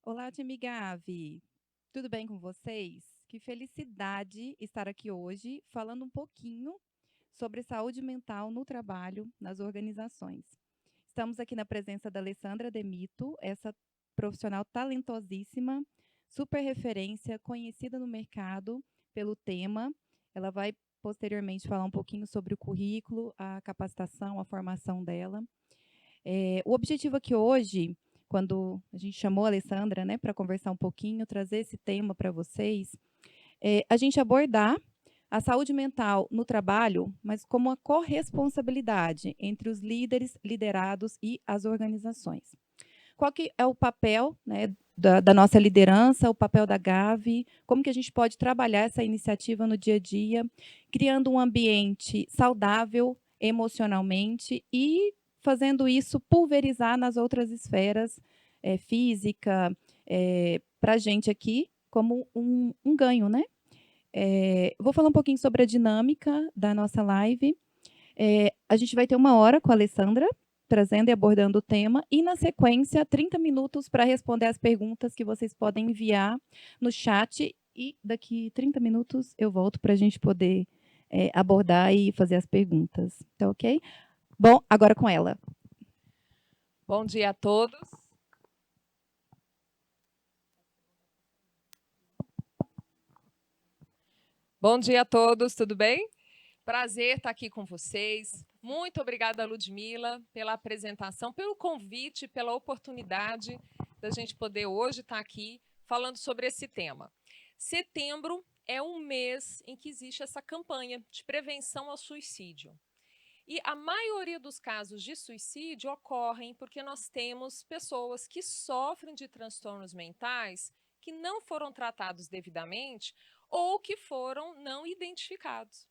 Olá, time Gavi. Tudo bem com vocês? Que felicidade estar aqui hoje falando um pouquinho sobre saúde mental no trabalho, nas organizações. Estamos aqui na presença da Alessandra Demito, essa profissional talentosíssima, super referência, conhecida no mercado pelo tema. Ela vai posteriormente falar um pouquinho sobre o currículo, a capacitação, a formação dela. O objetivo aqui hoje, quando a gente chamou a Alessandra, né, para conversar um pouquinho, trazer esse tema para vocês, é a gente abordar a saúde mental no trabalho, mas como a corresponsabilidade entre os líderes, liderados e as organizações. Qual que é o papel, né, da nossa liderança, o papel da Gavi, como que a gente pode trabalhar essa iniciativa no dia a dia, criando um ambiente saudável emocionalmente e fazendo isso pulverizar nas outras esferas, física, para a gente aqui, como um ganho, né? Vou falar um pouquinho sobre a dinâmica da nossa live. A gente vai ter 1 hora com a Alessandra, trazendo e abordando o tema, e, na sequência, 30 minutos para responder as perguntas que vocês podem enviar no chat, e daqui 30 minutos eu volto para a gente poder abordar e fazer as perguntas. Tá ok? Bom, agora com ela. Bom dia a todos. Bom dia a todos, tudo bem? Prazer estar aqui com vocês. Muito obrigada, Ludmila, pela apresentação, pelo convite, pela oportunidade da gente poder hoje estar aqui falando sobre esse tema. Setembro é um mês em que existe essa campanha de prevenção ao suicídio. E a maioria dos casos de suicídio ocorrem porque nós temos pessoas que sofrem de transtornos mentais que não foram tratados devidamente ou que foram não identificados.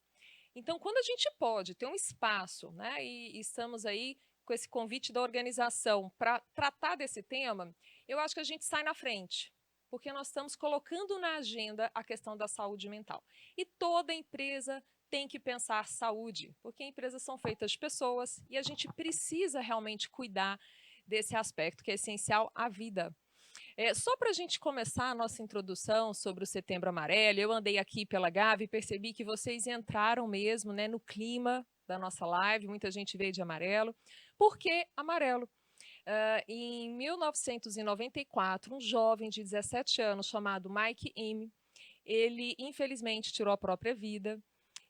Então, quando a gente pode ter um espaço, né, e estamos aí com esse convite da organização para tratar desse tema, eu acho que a gente sai na frente, porque nós estamos colocando na agenda a questão da saúde mental. E toda empresa tem que pensar saúde, porque empresas são feitas de pessoas e a gente precisa realmente cuidar desse aspecto que é essencial à vida. Só para a gente começar a nossa introdução sobre o Setembro Amarelo, eu andei aqui pela Gavi e percebi que vocês entraram mesmo, né, no clima da nossa live, muita gente veio de amarelo. Por que amarelo? Em 1994, um jovem de 17 anos chamado Mike Im, ele infelizmente tirou a própria vida.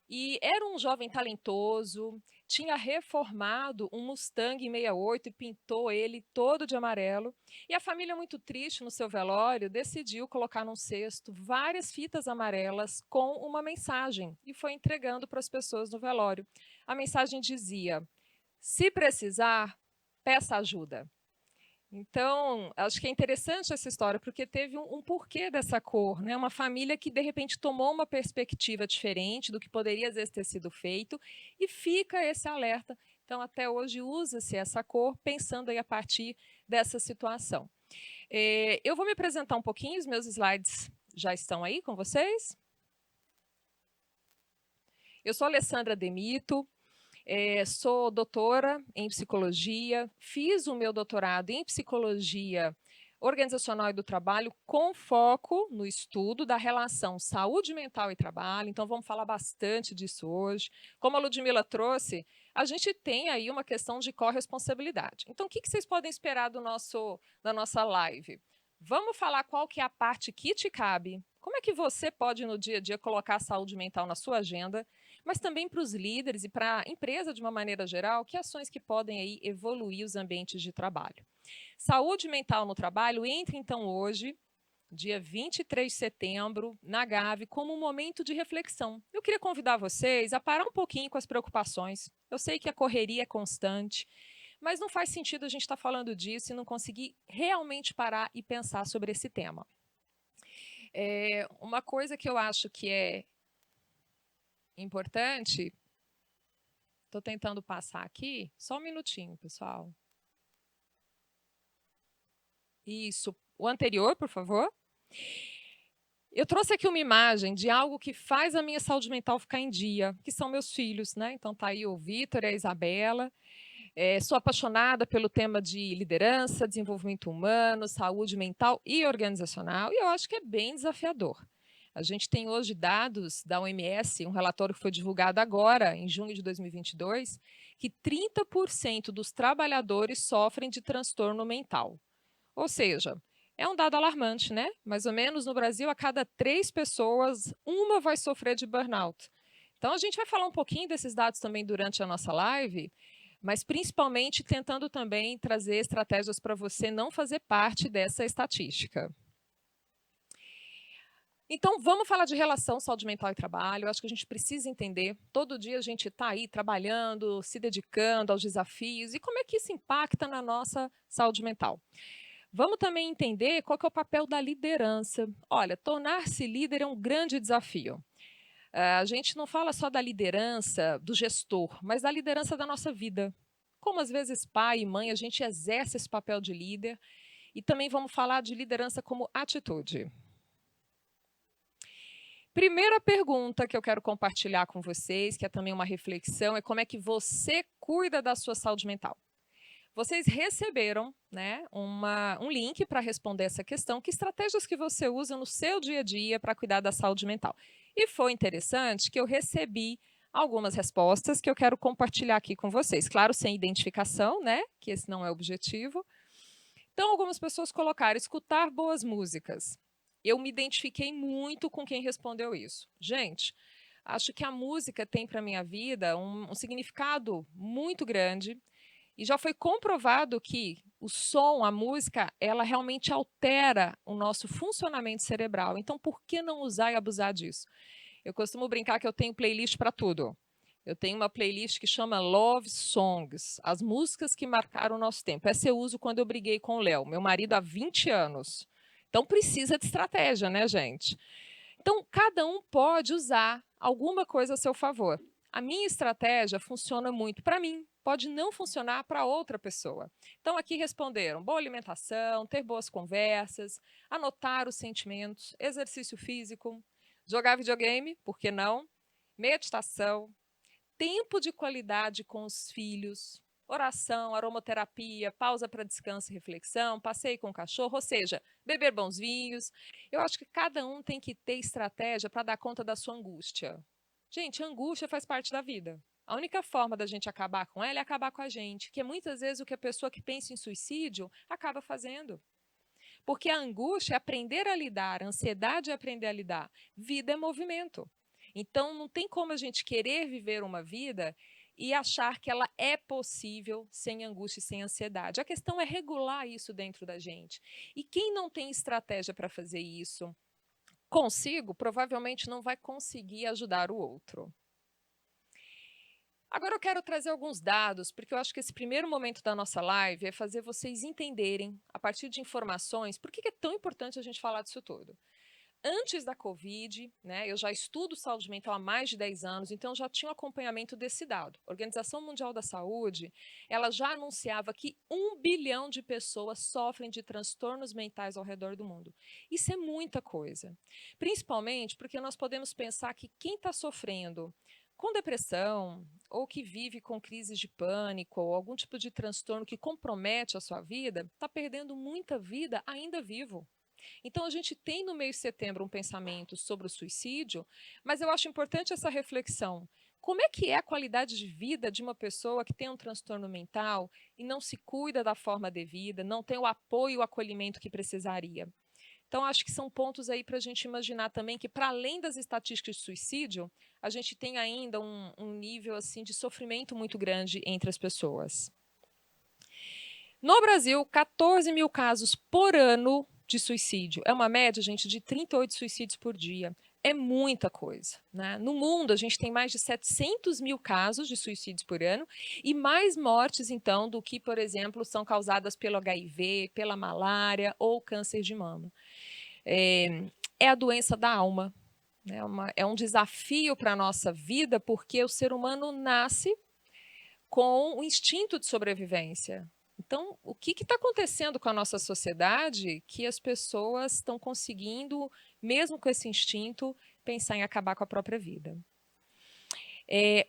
E era um jovem talentoso, tinha reformado um Mustang 68 e pintou ele todo de amarelo. E a família, muito triste no seu velório, decidiu colocar num cesto várias fitas amarelas com uma mensagem e foi entregando para as pessoas no velório. A mensagem dizia: se precisar, peça ajuda. Então, acho que é interessante essa história, porque teve um porquê dessa cor, né? Uma família que, de repente, tomou uma perspectiva diferente do que poderia, às vezes, ter sido feito, e fica esse alerta. Então, até hoje, usa-se essa cor, pensando aí a partir dessa situação. Eu vou me apresentar um pouquinho, os meus slides já estão aí com vocês. Eu sou Alessandra Demito, sou doutora em psicologia, fiz o meu doutorado em psicologia organizacional e do trabalho com foco no estudo da relação saúde mental e trabalho, então vamos falar bastante disso hoje. Como a Ludmila trouxe, a gente tem aí uma questão de corresponsabilidade. Então, o que vocês podem esperar da nossa live? Vamos falar qual que é a parte que te cabe, como é que você pode, no dia a dia, colocar a saúde mental na sua agenda, mas também para os líderes e para a empresa de uma maneira geral, que ações que podem aí evoluir os ambientes de trabalho. Saúde mental no trabalho entra então hoje, dia 23 de setembro, na Gavi, como um momento de reflexão. Eu queria convidar vocês a parar um pouquinho com as preocupações. Eu sei que a correria é constante, mas não faz sentido a gente estar falando disso e não conseguir realmente parar e pensar sobre esse tema. Uma coisa que eu acho que é importante. Estou tentando passar aqui. Só um minutinho, pessoal. Isso. O anterior, por favor. Eu trouxe aqui uma imagem de algo que faz a minha saúde mental ficar em dia, que são meus filhos, né? Então tá aí o Vitor e a Isabela. Sou apaixonada pelo tema de liderança, desenvolvimento humano, saúde mental e organizacional, e eu acho que é bem desafiador. A gente tem hoje dados da OMS, um relatório que foi divulgado agora, em junho de 2022, que 30% dos trabalhadores sofrem de transtorno mental. Ou seja, é um dado alarmante, né? Mais ou menos no Brasil, a cada 3 pessoas, uma vai sofrer de burnout. Então, a gente vai falar um pouquinho desses dados também durante a nossa live, mas principalmente tentando também trazer estratégias para você não fazer parte dessa estatística. Então, vamos falar de relação saúde mental e trabalho. Eu acho que a gente precisa entender. Todo dia a gente está aí trabalhando, se dedicando aos desafios e como é que isso impacta na nossa saúde mental. Vamos também entender qual que é o papel da liderança. Olha, tornar-se líder é um grande desafio. A gente não fala só da liderança do gestor, mas da liderança da nossa vida. Como às vezes pai e mãe, a gente exerce esse papel de líder. E também vamos falar de liderança como atitude. Primeira pergunta que eu quero compartilhar com vocês, que é também uma reflexão, é como é que você cuida da sua saúde mental. Vocês receberam, né, um link para responder essa questão, que estratégias que você usa no seu dia a dia para cuidar da saúde mental. E foi interessante que eu recebi algumas respostas que eu quero compartilhar aqui com vocês. Claro, sem identificação, né, que esse não é o objetivo. Então, algumas pessoas colocaram escutar boas músicas. Eu me identifiquei muito com quem respondeu isso. Gente, acho que a música tem para a minha vida um significado muito grande. E já foi comprovado que o som, a música, ela realmente altera o nosso funcionamento cerebral. Então, por que não usar e abusar disso? Eu costumo brincar que eu tenho playlist para tudo. Eu tenho uma playlist que chama Love Songs, as músicas que marcaram o nosso tempo. Essa eu uso quando eu briguei com o Léo, meu marido há 20 anos. Então, precisa de estratégia, né, gente? Então, cada um pode usar alguma coisa a seu favor. A minha estratégia funciona muito para mim, pode não funcionar para outra pessoa. Então, aqui responderam: boa alimentação, ter boas conversas, anotar os sentimentos, exercício físico, jogar videogame, por que não? Meditação, tempo de qualidade com os filhos, oração, aromaterapia, pausa para descanso e reflexão, passeio com o cachorro, ou seja, beber bons vinhos. Eu acho que cada um tem que ter estratégia para dar conta da sua angústia. Gente, a angústia faz parte da vida. A única forma da gente acabar com ela é acabar com a gente, que é muitas vezes o que a pessoa que pensa em suicídio acaba fazendo. Porque a angústia é aprender a lidar, a ansiedade é aprender a lidar. Vida é movimento. Então, não tem como a gente querer viver uma vida e achar que ela é possível sem angústia e sem ansiedade. A questão é regular isso dentro da gente. E quem não tem estratégia para fazer isso consigo, provavelmente não vai conseguir ajudar o outro. Agora eu quero trazer alguns dados, porque eu acho que esse primeiro momento da nossa live é fazer vocês entenderem, a partir de informações, por que é tão importante a gente falar disso tudo. Antes da Covid, né, eu já estudo saúde mental há mais de 10 anos, então já tinha um acompanhamento desse dado. A Organização Mundial da Saúde, ela já anunciava que 1 bilhão de pessoas sofrem de transtornos mentais ao redor do mundo. Isso é muita coisa. Principalmente porque nós podemos pensar que quem está sofrendo com depressão, ou que vive com crises de pânico, ou algum tipo de transtorno que compromete a sua vida, está perdendo muita vida ainda vivo. Então, a gente tem no mês de setembro um pensamento sobre o suicídio, mas eu acho importante essa reflexão. Como é que é a qualidade de vida de uma pessoa que tem um transtorno mental e não se cuida da forma devida, não tem o apoio e o acolhimento que precisaria? Então, acho que são pontos aí para a gente imaginar também que, para além das estatísticas de suicídio, a gente tem ainda um nível assim de sofrimento muito grande entre as pessoas. No Brasil, 14 mil casos por ano de suicídio. É uma média, gente, de 38 suicídios por dia. É muita coisa, né? No mundo, a gente tem mais de 700 mil casos de suicídios por ano e mais mortes, então, do que, por exemplo, são causadas pelo HIV, pela malária ou câncer de mama. É a doença da alma. Né? É um desafio para a nossa vida, porque o ser humano nasce com o instinto de sobrevivência. Então, o que está acontecendo com a nossa sociedade que as pessoas estão conseguindo, mesmo com esse instinto, pensar em acabar com a própria vida?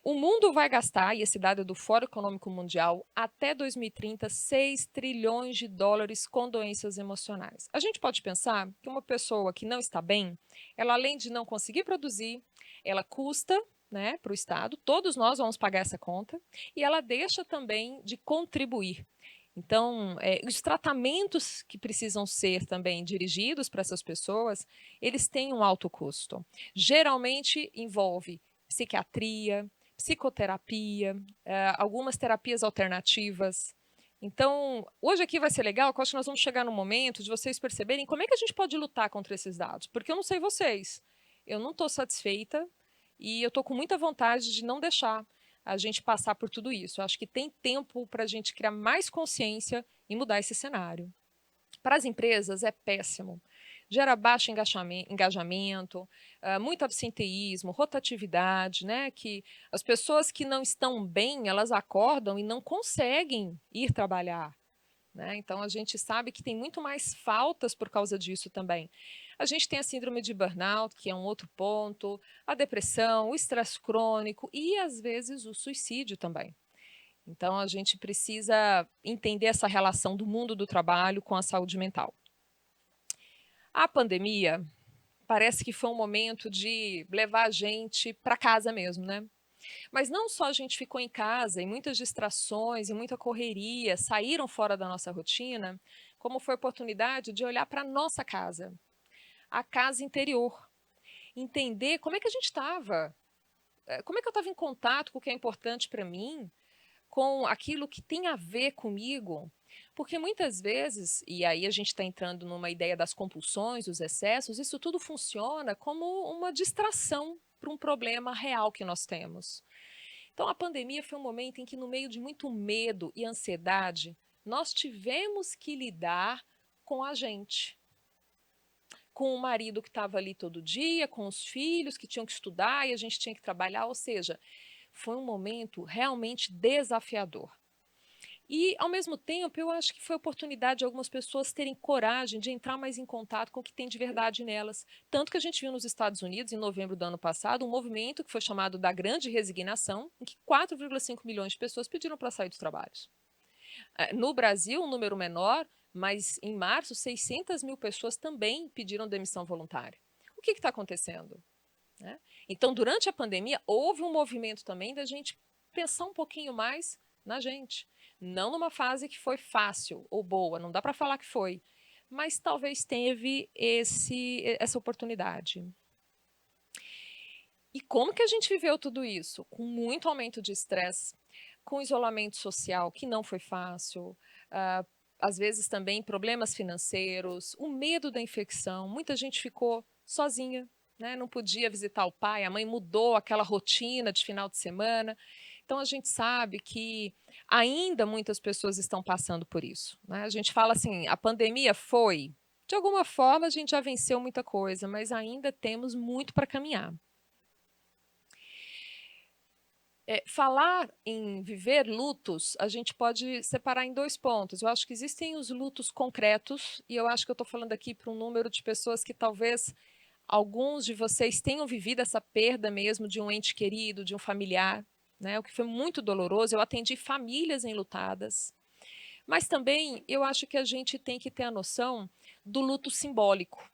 O mundo vai gastar, e esse dado é do Fórum Econômico Mundial, até 2030, 6 trilhões de dólares com doenças emocionais. A gente pode pensar que uma pessoa que não está bem, ela além de não conseguir produzir, ela custa, né, para o Estado, todos nós vamos pagar essa conta, e ela deixa também de contribuir. Então, os tratamentos que precisam ser também dirigidos para essas pessoas, eles têm um alto custo. Geralmente envolve psiquiatria, psicoterapia, algumas terapias alternativas. Então, hoje aqui vai ser legal, porque eu acho que nós vamos chegar no momento de vocês perceberem como é que a gente pode lutar contra esses dados. Porque eu não sei vocês, eu não estou satisfeita e eu estou com muita vontade de não deixar a gente passar por tudo isso. Eu acho que tem tempo para a gente criar mais consciência e mudar esse cenário. Para as empresas é péssimo. Gera baixo engajamento, muito absenteísmo, rotatividade, né? Que as pessoas que não estão bem, elas acordam e não conseguem ir trabalhar. Né? Então, a gente sabe que tem muito mais faltas por causa disso também. A gente tem a síndrome de burnout, que é um outro ponto, a depressão, o estresse crônico e, às vezes, o suicídio também. Então, a gente precisa entender essa relação do mundo do trabalho com a saúde mental. A pandemia parece que foi um momento de levar a gente para casa mesmo, né? Mas não só a gente ficou em casa e muitas distrações e muita correria saíram fora da nossa rotina, como foi a oportunidade de olhar para a nossa casa, a casa interior, entender como é que a gente estava, como é que eu estava em contato com o que é importante para mim, com aquilo que tem a ver comigo, porque muitas vezes, e aí a gente está entrando numa ideia das compulsões, dos excessos, isso tudo funciona como uma distração para um problema real que nós temos. Então, a pandemia foi um momento em que, no meio de muito medo e ansiedade, nós tivemos que lidar com a gente. Com o marido que estava ali todo dia, com os filhos que tinham que estudar e a gente tinha que trabalhar, ou seja, foi um momento realmente desafiador. E, ao mesmo tempo, eu acho que foi a oportunidade de algumas pessoas terem coragem de entrar mais em contato com o que tem de verdade nelas. Tanto que a gente viu nos Estados Unidos, em novembro do ano passado, um movimento que foi chamado da Grande Resignação, em que 4,5 milhões de pessoas pediram para sair dos trabalhos. No Brasil, um número menor, mas em março, 600 mil pessoas também pediram demissão voluntária. O que está acontecendo? Né? Então, durante a pandemia, houve um movimento também da gente pensar um pouquinho mais na gente. Não numa fase que foi fácil ou boa, não dá para falar que foi, mas talvez teve essa oportunidade. E como que a gente viveu tudo isso? Com muito aumento de estresse, com isolamento social, que não foi fácil, às vezes também problemas financeiros, o medo da infecção, muita gente ficou sozinha, né? Não podia visitar o pai, a mãe mudou aquela rotina de final de semana. Então, a gente sabe que ainda muitas pessoas estão passando por isso. Né? A gente fala assim, a pandemia foi, de alguma forma, a gente já venceu muita coisa, mas ainda temos muito para caminhar. Falar em viver lutos, a gente pode separar em dois pontos. Eu acho que existem os lutos concretos, e eu acho que eu estou falando aqui para um número de pessoas que talvez alguns de vocês tenham vivido essa perda mesmo de um ente querido, de um familiar, né? O que foi muito doloroso. Eu atendi famílias enlutadas. Mas também eu acho que a gente tem que ter a noção do luto simbólico.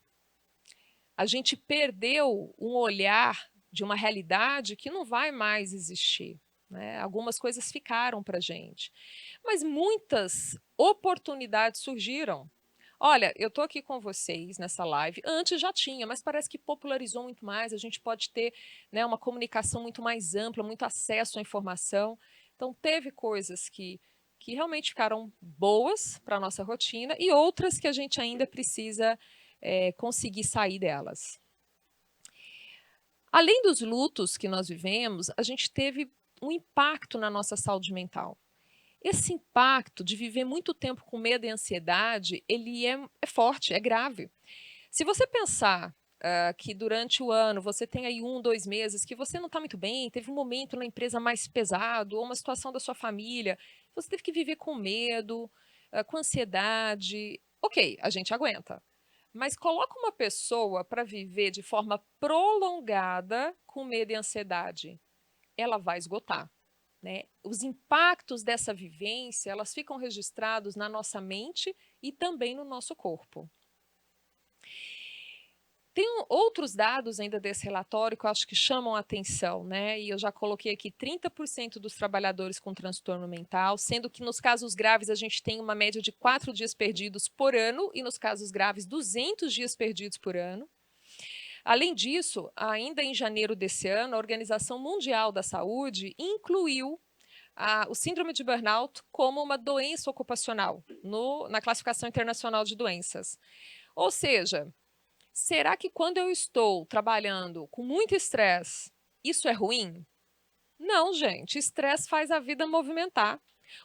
A gente perdeu um olhar de uma realidade que não vai mais existir. Né? Algumas coisas ficaram para a gente. Mas muitas oportunidades surgiram. Olha, eu estou aqui com vocês nessa live. Antes já tinha, mas parece que popularizou muito mais. A gente pode ter, né, uma comunicação muito mais ampla, muito acesso à informação. Então, teve coisas que realmente ficaram boas para a nossa rotina e outras que a gente ainda precisa conseguir sair delas. Além dos lutos que nós vivemos, a gente teve um impacto na nossa saúde mental. Esse impacto de viver muito tempo com medo e ansiedade, ele é forte, é grave. Se você pensar que durante o ano você tem aí 1, 2 meses que você não está muito bem, teve um momento na empresa mais pesado, ou uma situação da sua família, você teve que viver com medo, com ansiedade, ok, a gente aguenta. Mas coloca uma pessoa para viver de forma prolongada com medo e ansiedade. ela vai esgotar, né? Os impactos dessa vivência, elas ficam registrados na nossa mente e também no nosso corpo. Tem outros dados ainda desse relatório que eu acho que chamam a atenção, né? E eu já coloquei aqui 30% dos trabalhadores com transtorno mental, sendo que nos casos graves a gente tem uma média de 4 dias perdidos por ano e nos casos graves 200 dias perdidos por ano. Além disso, ainda em janeiro desse ano, a Organização Mundial da Saúde incluiu o síndrome de burnout como uma doença ocupacional na classificação internacional de doenças. Ou seja, será que quando eu estou trabalhando com muito estresse, isso é ruim? Não, gente. Estresse faz a vida movimentar.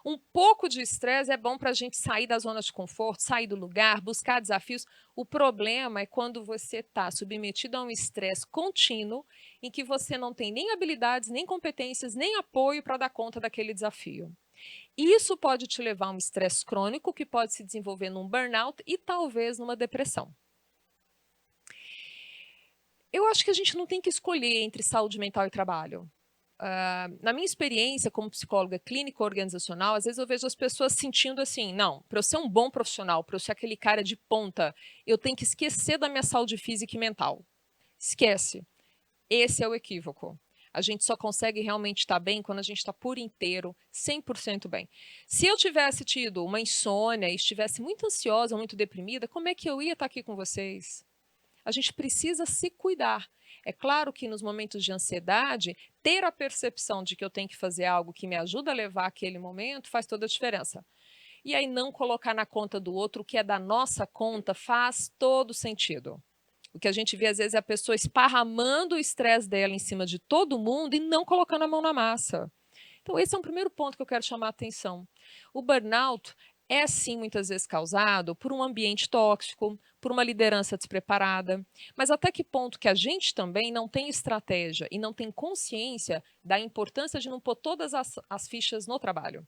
Um pouco de estresse é bom para a gente sair da zona de conforto, sair do lugar, buscar desafios. O problema é quando você está submetido a um estresse contínuo, em que você não tem nem habilidades, nem competências, nem apoio para dar conta daquele desafio. Isso pode te levar a um estresse crônico, que pode se desenvolver num burnout e talvez numa depressão. Eu acho que a gente não tem que escolher entre saúde mental e trabalho. Na minha experiência como psicóloga clínica organizacional, às vezes eu vejo as pessoas sentindo assim, não, para eu ser um bom profissional, para eu ser aquele cara de ponta, eu tenho que esquecer da minha saúde física e mental. Esquece. Esse é o equívoco. A gente só consegue realmente estar bem quando a gente está por inteiro, 100% bem. Se eu tivesse tido uma insônia e estivesse muito ansiosa, muito deprimida, como é que eu ia estar aqui com vocês? A gente precisa se cuidar. É claro que nos momentos de ansiedade, ter a percepção de que eu tenho que fazer algo que me ajuda a levar aquele momento faz toda a diferença. E aí não colocar na conta do outro o que é da nossa conta faz todo sentido. O que a gente vê às vezes é a pessoa esparramando o estresse dela em cima de todo mundo e não colocando a mão na massa. Então, esse é um primeiro ponto que eu quero chamar a atenção. O burnout é, sim, muitas vezes causado por um ambiente tóxico, por uma liderança despreparada, mas até que ponto que a gente também não tem estratégia e não tem consciência da importância de não pôr todas as fichas no trabalho.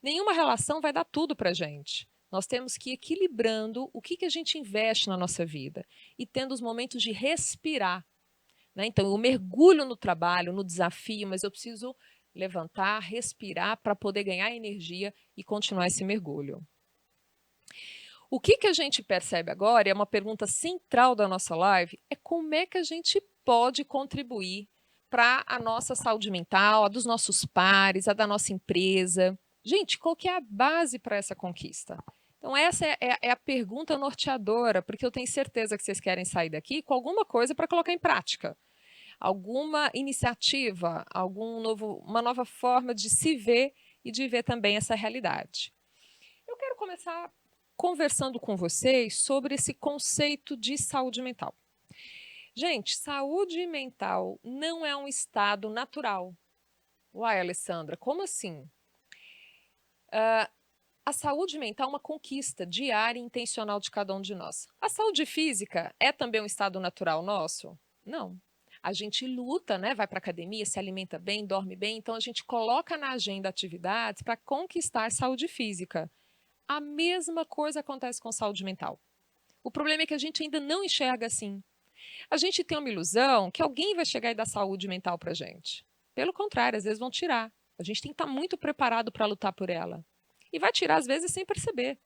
Nenhuma relação vai dar tudo para a gente. Nós temos que ir equilibrando o que a gente investe na nossa vida e tendo os momentos de respirar. Né? Então, eu mergulho no trabalho, no desafio, mas eu preciso levantar, respirar para poder ganhar energia e continuar esse mergulho. O que a gente percebe agora, é uma pergunta central da nossa live, é como é que a gente pode contribuir para a nossa saúde mental, a dos nossos pares, a da nossa empresa. Gente, qual que é a base para essa conquista? Então, essa é a pergunta norteadora, porque eu tenho certeza que vocês querem sair daqui com alguma coisa para colocar em prática. Alguma iniciativa, uma nova forma de se ver e de ver também essa realidade. Eu quero começar conversando com vocês sobre esse conceito de saúde mental. Gente, saúde mental não é um estado natural. Uai, Alessandra, como assim? A saúde mental é uma conquista diária e intencional de cada um de nós. A saúde física é também um estado natural nosso? Não. A gente luta, né? Vai para a academia, se alimenta bem, dorme bem, então a gente coloca na agenda atividades para conquistar saúde física. A mesma coisa acontece com saúde mental. O problema é que a gente ainda não enxerga assim. A gente tem uma ilusão que alguém vai chegar e dar saúde mental para a gente. Pelo contrário, às vezes vão tirar. A gente tem que estar muito preparado para lutar por ela. E vai tirar, às vezes, sem perceber.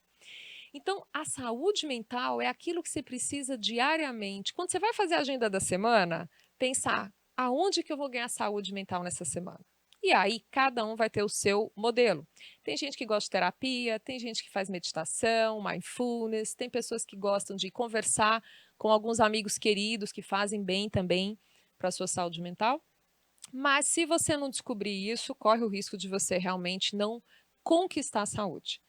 Então, a saúde mental é aquilo que você precisa diariamente. Quando você vai fazer a agenda da semana, pensar aonde que eu vou ganhar saúde mental nessa semana. E aí, cada um vai ter o seu modelo. Tem gente que gosta de terapia, tem gente que faz meditação, mindfulness, tem pessoas que gostam de conversar com alguns amigos queridos que fazem bem também para a sua saúde mental. Mas se você não descobrir isso, corre o risco de você realmente não conquistar a saúde.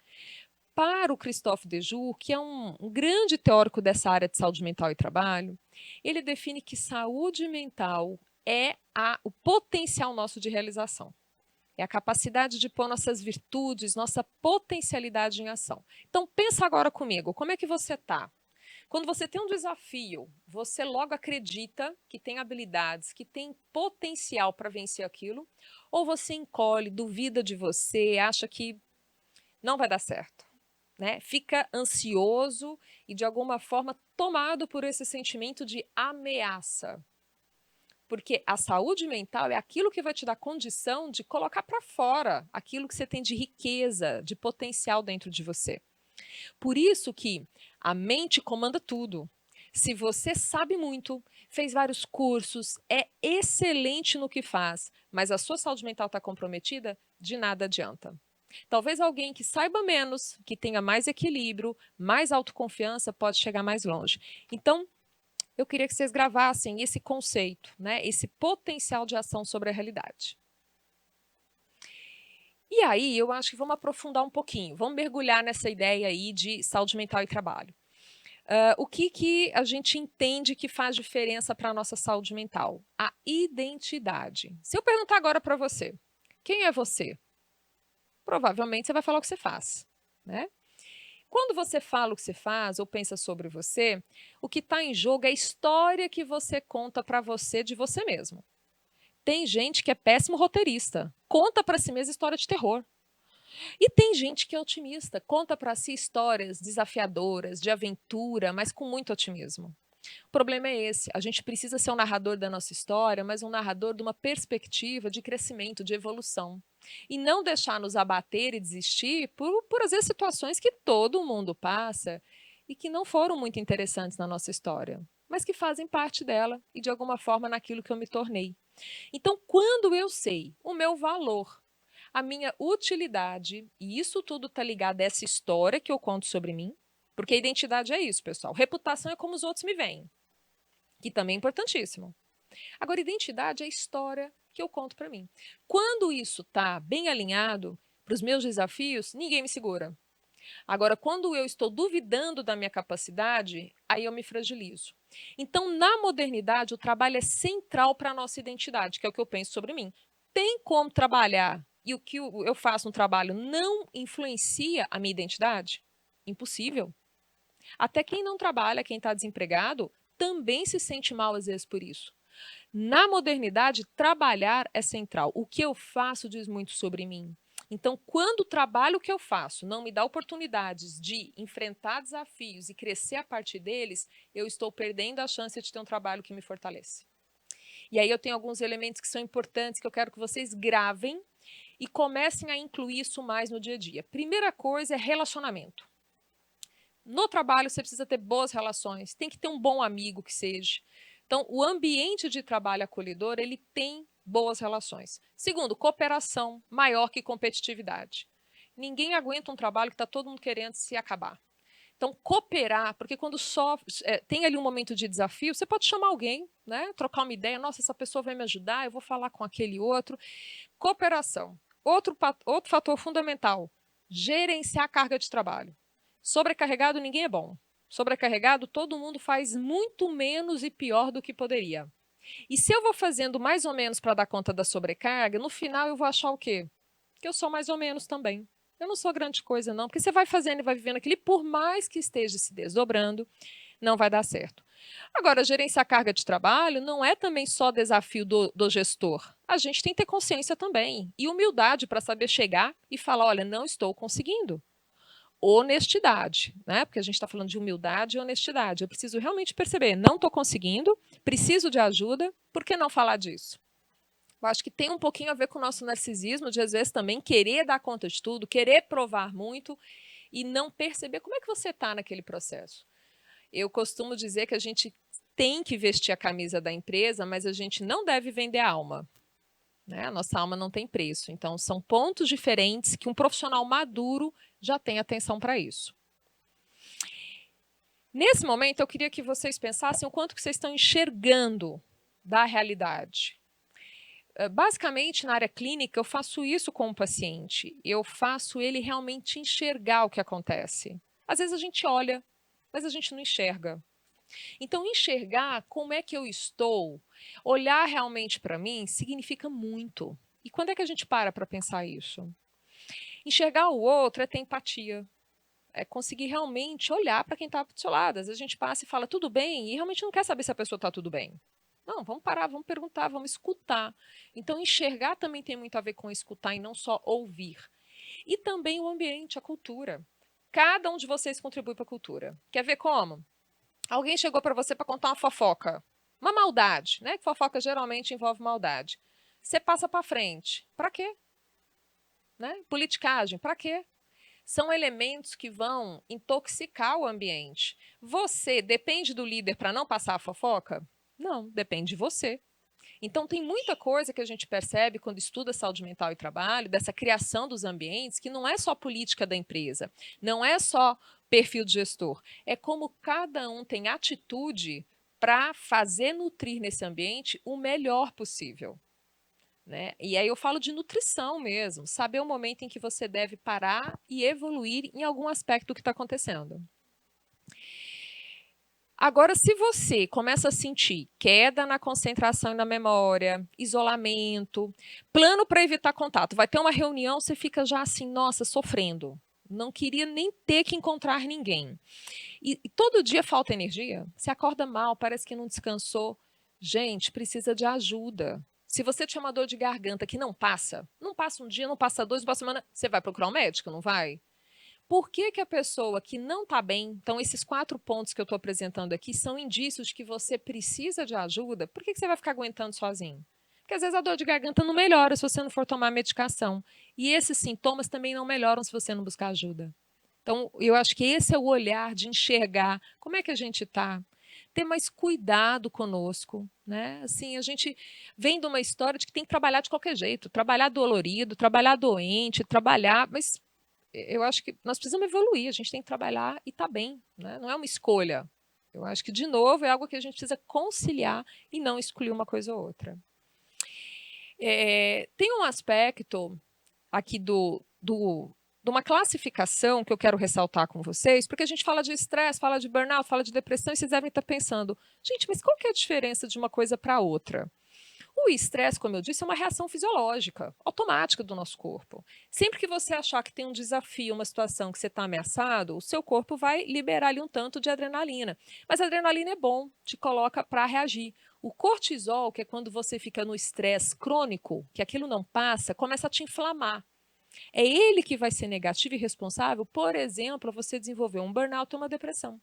Para o Christophe Dejour, que é um grande teórico dessa área de saúde mental e trabalho, ele define que saúde mental é o potencial nosso de realização. É a capacidade de pôr nossas virtudes, nossa potencialidade em ação. Então, pensa agora comigo, como é que você está? Quando você tem um desafio, você logo acredita que tem habilidades, que tem potencial para vencer aquilo, ou você encolhe, duvida de você, acha que não vai dar certo? Né? Fica ansioso e, de alguma forma, tomado por esse sentimento de ameaça. Porque a saúde mental é aquilo que vai te dar condição de colocar para fora aquilo que você tem de riqueza, de potencial dentro de você. Por isso que a mente comanda tudo. Se você sabe muito, fez vários cursos, é excelente no que faz, mas a sua saúde mental está comprometida, de nada adianta. Talvez alguém que saiba menos, que tenha mais equilíbrio, mais autoconfiança, pode chegar mais longe. Então, eu queria que vocês gravassem esse conceito, né? Esse potencial de ação sobre a realidade. E aí, eu acho que vamos aprofundar um pouquinho, vamos mergulhar nessa ideia aí de saúde mental e trabalho. O que a gente entende que faz diferença para a nossa saúde mental? A identidade. Se eu perguntar agora para você, quem é você? Provavelmente você vai falar o que você faz, né? Quando você fala o que você faz ou pensa sobre você, o que está em jogo é a história que você conta para você de você mesmo. Tem gente que é péssimo roteirista, conta para si mesma história de terror. E tem gente que é otimista, conta para si histórias desafiadoras, de aventura, mas com muito otimismo. O problema é esse, a gente precisa ser um narrador da nossa história, mas um narrador de uma perspectiva de crescimento, de evolução. E não deixar nos abater e desistir por às vezes, situações que todo mundo passa e que não foram muito interessantes na nossa história, mas que fazem parte dela e, de alguma forma, naquilo que eu me tornei. Então, quando eu sei o meu valor, a minha utilidade, e isso tudo está ligado a essa história que eu conto sobre mim, porque a identidade é isso, pessoal. Reputação é como os outros me veem, que também é importantíssimo. Agora, identidade é a história que eu conto para mim. Quando isso está bem alinhado para os meus desafios, ninguém me segura. Agora, quando eu estou duvidando da minha capacidade, aí eu me fragilizo. Então, na modernidade, o trabalho é central para a nossa identidade, que é o que eu penso sobre mim. Tem como trabalhar e o que eu faço no trabalho não influencia a minha identidade? Impossível. Até quem não trabalha, quem está desempregado, também se sente mal às vezes por isso. Na modernidade, trabalhar é central. O que eu faço diz muito sobre mim. Então, quando o trabalho que eu faço não me dá oportunidades de enfrentar desafios e crescer a partir deles, eu estou perdendo a chance de ter um trabalho que me fortalece. E aí eu tenho alguns elementos que são importantes que eu quero que vocês gravem e comecem a incluir isso mais no dia a dia. Primeira coisa é relacionamento. No trabalho, você precisa ter boas relações, tem que ter um bom amigo que seja. Então, o ambiente de trabalho acolhedor, ele tem boas relações. Segundo, cooperação maior que competitividade. Ninguém aguenta um trabalho que está todo mundo querendo se acabar. Então, cooperar, porque quando tem ali um momento de desafio, você pode chamar alguém, né, trocar uma ideia, nossa, essa pessoa vai me ajudar, eu vou falar com aquele outro. Cooperação. Outro fator fundamental, gerenciar a carga de trabalho. Sobrecarregado, ninguém é bom. Sobrecarregado, todo mundo faz muito menos e pior do que poderia. E se eu vou fazendo mais ou menos para dar conta da sobrecarga, no final eu vou achar o quê? Que eu sou mais ou menos também. Eu não sou grande coisa, não, porque você vai fazendo e vai vivendo aquilo, e por mais que esteja se desdobrando, não vai dar certo. Agora, gerenciar a carga de trabalho não é também só desafio do gestor. A gente tem que ter consciência também e humildade para saber chegar e falar, olha, não estou conseguindo. Honestidade, né? Porque a gente está falando de humildade e honestidade. Eu preciso realmente perceber, não estou conseguindo, preciso de ajuda, por que não falar disso? Eu acho que tem um pouquinho a ver com o nosso narcisismo, de às vezes também querer dar conta de tudo, querer provar muito e não perceber como é que você está naquele processo. Eu costumo dizer que a gente tem que vestir a camisa da empresa, mas a gente não deve vender a alma. Né? A nossa alma não tem preço. Então, são pontos diferentes que um profissional maduro já tem atenção para isso. Nesse momento, eu queria que vocês pensassem o quanto que vocês estão enxergando da realidade. Basicamente, na área clínica, eu faço isso com o paciente. Eu faço ele realmente enxergar o que acontece. Às vezes a gente olha, mas a gente não enxerga. Então, enxergar como é que eu estou, olhar realmente para mim, significa muito. E quando é que a gente para pensar isso? Enxergar o outro é ter empatia. É conseguir realmente olhar para quem está do seu lado. Às vezes a gente passa e fala tudo bem e realmente não quer saber se a pessoa está tudo bem. Não, vamos parar, vamos perguntar, vamos escutar. Então, enxergar também tem muito a ver com escutar e não só ouvir. E também o ambiente, a cultura. Cada um de vocês contribui para a cultura. Quer ver como? Alguém chegou para você para contar uma fofoca. uma maldade, né? Que fofoca geralmente envolve maldade. Você passa para frente. Para quê? Né? Politicagem, para quê? São elementos que vão intoxicar o ambiente. Você depende do líder para não passar a fofoca? Não, depende de você. Então, tem muita coisa que a gente percebe quando estuda saúde mental e trabalho, dessa criação dos ambientes, que não é só política da empresa, não é só perfil de gestor, é como cada um tem atitude para fazer nutrir nesse ambiente o melhor possível. Né? E aí eu falo de nutrição mesmo, saber o momento em que você deve parar e evoluir em algum aspecto do que está acontecendo. Agora, se você começa a sentir queda na concentração e na memória, isolamento, plano para evitar contato, vai ter uma reunião, você fica já assim, nossa, sofrendo. Não queria nem ter que encontrar ninguém. E todo dia falta energia, você acorda mal, parece que não descansou. Gente, precisa de ajuda. Se você tinha uma dor de garganta que não passa um dia, não passa dois, não passa semana, você vai procurar um médico, não vai? Por que a pessoa que não está bem, então esses 4 pontos que eu estou apresentando aqui são indícios de que você precisa de ajuda, por que você vai ficar aguentando sozinho? Porque às vezes a dor de garganta não melhora se você não for tomar medicação. E esses sintomas também não melhoram se você não buscar ajuda. Então, eu acho que esse é o olhar de enxergar como é que a gente está. Ter mais cuidado conosco, né? Assim, a gente vem de uma história de que tem que trabalhar de qualquer jeito, trabalhar dolorido, trabalhar doente, trabalhar, mas eu acho que nós precisamos evoluir, a gente tem que trabalhar e estar bem, né? Não é uma escolha. Eu acho que, de novo, é algo que a gente precisa conciliar e não escolher uma coisa ou outra. Tem um aspecto aqui de uma classificação que eu quero ressaltar com vocês, porque a gente fala de estresse, fala de burnout, fala de depressão, e vocês devem estar pensando, gente, mas qual que é a diferença de uma coisa para outra? O estresse, como eu disse, é uma reação fisiológica, automática do nosso corpo. Sempre que você achar que tem um desafio, uma situação que você está ameaçado, o seu corpo vai liberar ali um tanto de adrenalina. Mas a adrenalina é bom, te coloca para reagir. O cortisol, que é quando você fica no estresse crônico, que aquilo não passa, começa a te inflamar. É ele que vai ser negativo e responsável, por exemplo, você desenvolver um burnout ou uma depressão.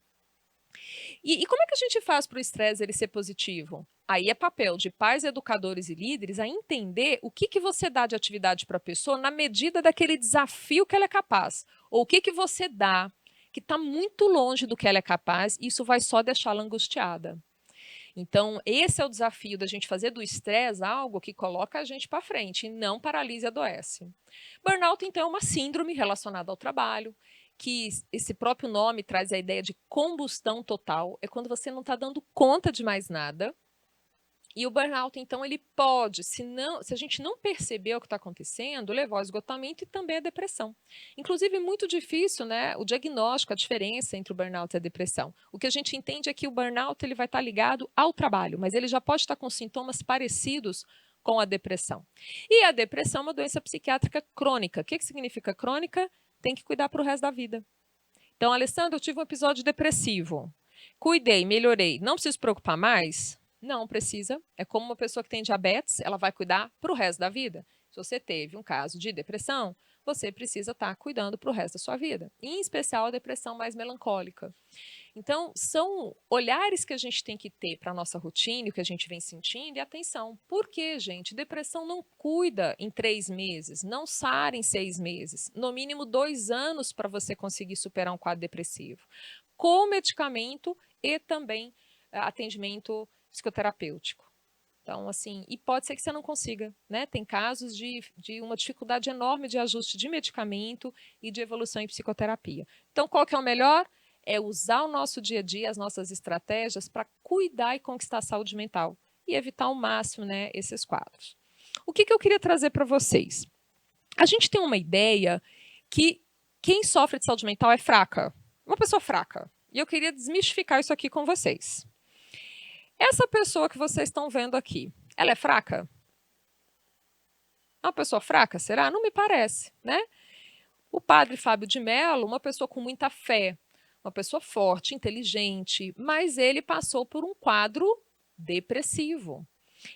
E como é que a gente faz para o estresse ele ser positivo? Aí é papel de pais, educadores e líderes a entender o que você dá de atividade para a pessoa na medida daquele desafio que ela é capaz. Ou o que você dá que está muito longe do que ela é capaz, e isso vai só deixá-la angustiada. Então, esse é o desafio da gente fazer do estresse algo que coloca a gente para frente e não paralisa e adoece. Burnout, então, é uma síndrome relacionada ao trabalho, que esse próprio nome traz a ideia de combustão total, é quando você não está dando conta de mais nada. E o burnout, então, ele pode, se a gente não perceber o que está acontecendo, levar ao esgotamento e também à depressão. Inclusive, é muito difícil, né, o diagnóstico, a diferença entre o burnout e a depressão. O que a gente entende é que o burnout ele vai estar ligado ao trabalho, mas ele já pode estar com sintomas parecidos com a depressão. E a depressão é uma doença psiquiátrica crônica. O que significa crônica? Tem que cuidar para o resto da vida. Então, Alessandra, eu tive um episódio depressivo. Cuidei, melhorei. Não preciso se preocupar mais? Não precisa. É como uma pessoa que tem diabetes, ela vai cuidar para o resto da vida. Se você teve um caso de depressão, você precisa estar cuidando para o resto da sua vida. Em especial a depressão mais melancólica. Então, são olhares que a gente tem que ter para a nossa rotina, o que a gente vem sentindo, e atenção. Por quê, gente? Depressão não cuida em 3 meses, não sara em 6 meses. No mínimo 2 anos para você conseguir superar um quadro depressivo. Com medicamento e também atendimento psicoterapêutico. Então, assim, e pode ser que você não consiga, né? Tem casos de uma dificuldade enorme de ajuste de medicamento e de evolução em psicoterapia. Então, qual que é o melhor? É usar o nosso dia a dia, as nossas estratégias para cuidar e conquistar a saúde mental e evitar ao máximo, né, esses quadros. O que eu queria trazer para vocês? A gente tem uma ideia que quem sofre de saúde mental é fraca, uma pessoa fraca. E eu queria desmistificar isso aqui com vocês. Essa pessoa que vocês estão vendo aqui, ela é fraca? É uma pessoa fraca, será? Não me parece, né? O padre Fábio de Mello, uma pessoa com muita fé, uma pessoa forte, inteligente, mas ele passou por um quadro depressivo.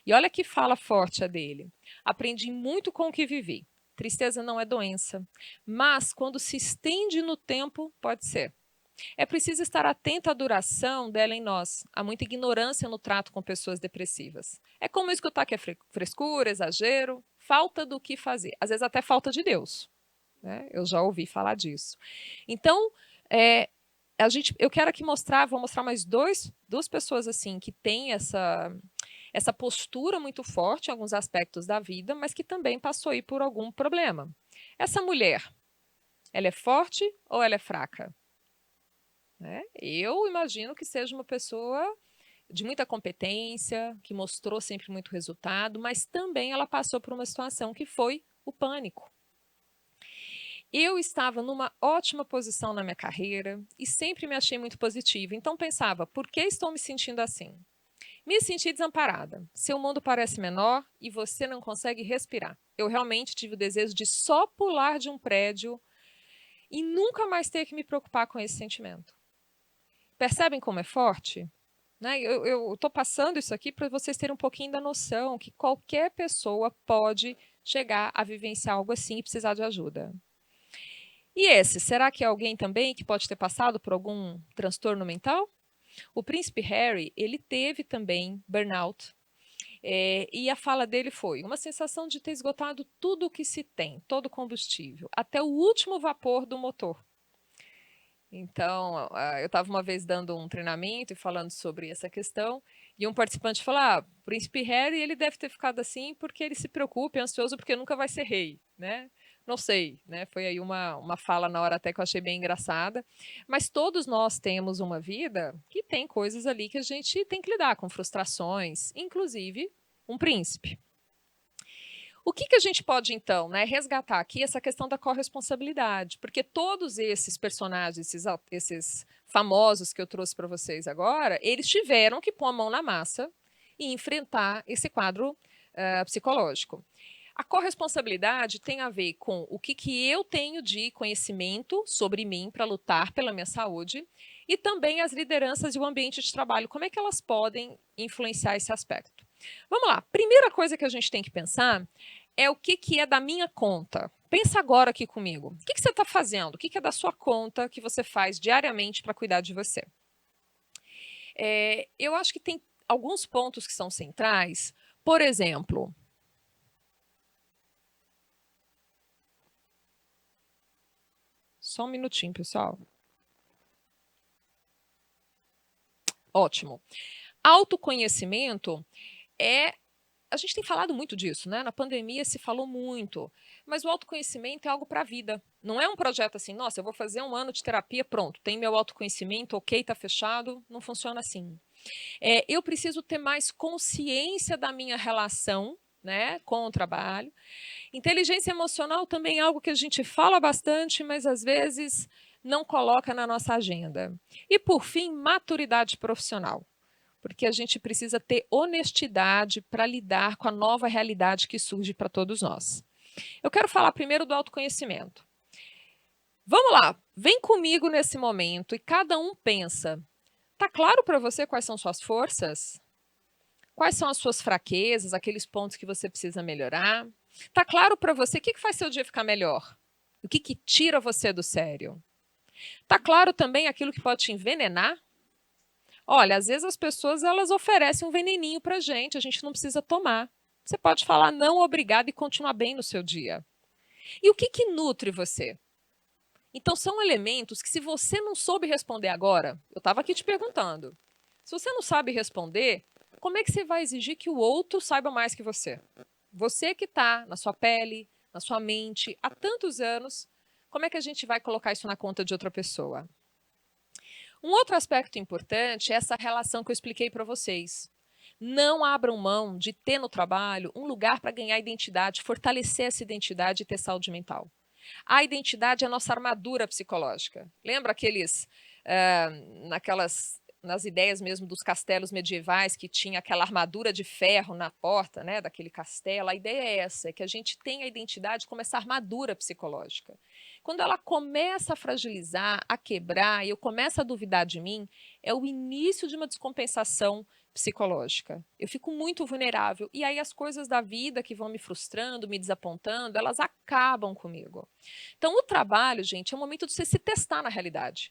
E olha que fala forte a dele. Aprendi muito com o que vivi. Tristeza não é doença, mas quando se estende no tempo, pode ser. É preciso estar atento à duração dela em nós. Há muita ignorância no trato com pessoas depressivas. É como escutar que é frescura, exagero, falta do que fazer. Às vezes até falta de Deus. Né? Eu já ouvi falar disso. Então, eu quero aqui vou mostrar mais duas pessoas assim que têm essa postura muito forte em alguns aspectos da vida, mas que também passou aí por algum problema. Essa mulher, ela é forte ou ela é fraca? Eu imagino que seja uma pessoa de muita competência, que mostrou sempre muito resultado, mas também ela passou por uma situação que foi o pânico. Eu estava numa ótima posição na minha carreira e sempre me achei muito positiva. Então pensava, por que estou me sentindo assim? Me senti desamparada. Seu mundo parece menor e você não consegue respirar. Eu realmente tive o desejo de só pular de um prédio e nunca mais ter que me preocupar com esse sentimento. Percebem como é forte? Né? Eu estou passando isso aqui para vocês terem um pouquinho da noção que qualquer pessoa pode chegar a vivenciar algo assim e precisar de ajuda. E será que é alguém também que pode ter passado por algum transtorno mental? O príncipe Harry, ele teve também burnout. E a fala dele foi uma sensação de ter esgotado tudo o que se tem, todo o combustível, até o último vapor do motor. Então, eu estava uma vez dando um treinamento e falando sobre essa questão, e um participante falou, o príncipe Harry, ele deve ter ficado assim porque ele se preocupa, é ansioso porque nunca vai ser rei, né? Não sei, né? Foi aí uma fala na hora até que eu achei bem engraçada, mas todos nós temos uma vida que tem coisas ali que a gente tem que lidar com frustrações, inclusive um príncipe. O que a gente pode, então, resgatar aqui essa questão da corresponsabilidade? Porque todos esses personagens, esses famosos que eu trouxe para vocês agora, eles tiveram que pôr a mão na massa e enfrentar esse quadro psicológico. A corresponsabilidade tem a ver com o que eu tenho de conhecimento sobre mim para lutar pela minha saúde e também as lideranças e o ambiente de trabalho, como é que elas podem influenciar esse aspecto. Vamos lá, primeira coisa que a gente tem que pensar é o que é da minha conta. Pensa agora aqui comigo. O que você está fazendo? O que é da sua conta que você faz diariamente para cuidar de você? Eu acho que tem alguns pontos que são centrais. Por exemplo, só um minutinho, pessoal. Ótimo. Autoconhecimento a gente tem falado muito disso, né? Na pandemia se falou muito, mas o autoconhecimento é algo para a vida. Não é um projeto assim, nossa, eu vou fazer 1 ano de terapia, pronto, tem meu autoconhecimento, ok, tá fechado. Não funciona assim. Eu preciso ter mais consciência da minha relação, né, com o trabalho. Inteligência emocional também é algo que a gente fala bastante, mas às vezes não coloca na nossa agenda. E por fim, maturidade profissional. Porque a gente precisa ter honestidade para lidar com a nova realidade que surge para todos nós. Eu quero falar primeiro do autoconhecimento. Vamos lá, vem comigo nesse momento e cada um pensa. Tá claro para você quais são suas forças? Quais são as suas fraquezas, aqueles pontos que você precisa melhorar? Tá claro para você o que faz seu dia ficar melhor? O que tira você do sério? Tá claro também aquilo que pode te envenenar? Olha, às vezes as pessoas elas oferecem um veneninho para a gente não precisa tomar. Você pode falar não, obrigado e continuar bem no seu dia. E o que nutre você? Então, são elementos que se você não soube responder agora, eu estava aqui te perguntando, se você não sabe responder, como é que você vai exigir que o outro saiba mais que você? Você que está na sua pele, na sua mente, há tantos anos, como é que a gente vai colocar isso na conta de outra pessoa? Um outro aspecto importante é essa relação que eu expliquei para vocês. Não abram mão de ter no trabalho um lugar para ganhar identidade, fortalecer essa identidade e ter saúde mental. A identidade é a nossa armadura psicológica. Lembra nas ideias mesmo dos castelos medievais que tinha aquela armadura de ferro na porta, né, daquele castelo? A ideia é essa, é que a gente tem a identidade como essa armadura psicológica. Quando ela começa a fragilizar, a quebrar, e eu começo a duvidar de mim, é o início de uma descompensação psicológica. Eu fico muito vulnerável. E aí as coisas da vida que vão me frustrando, me desapontando, elas acabam comigo. Então o trabalho, gente, é um momento de você se testar na realidade.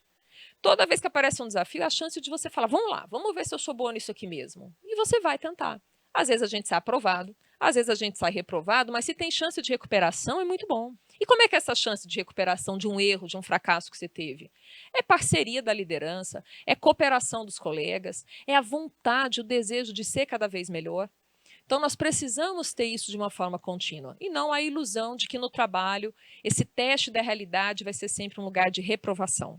Toda vez que aparece um desafio, é a chance de você falar, vamos lá, vamos ver se eu sou boa nisso aqui mesmo. E você vai tentar. Às vezes a gente sai aprovado, às vezes a gente sai reprovado, mas se tem chance de recuperação, é muito bom. E como é que é essa chance de recuperação de um erro, de um fracasso que você teve? É parceria da liderança, é cooperação dos colegas, é a vontade, o desejo de ser cada vez melhor. Então, nós precisamos ter isso de uma forma contínua, e não a ilusão de que no trabalho, esse teste da realidade vai ser sempre um lugar de reprovação.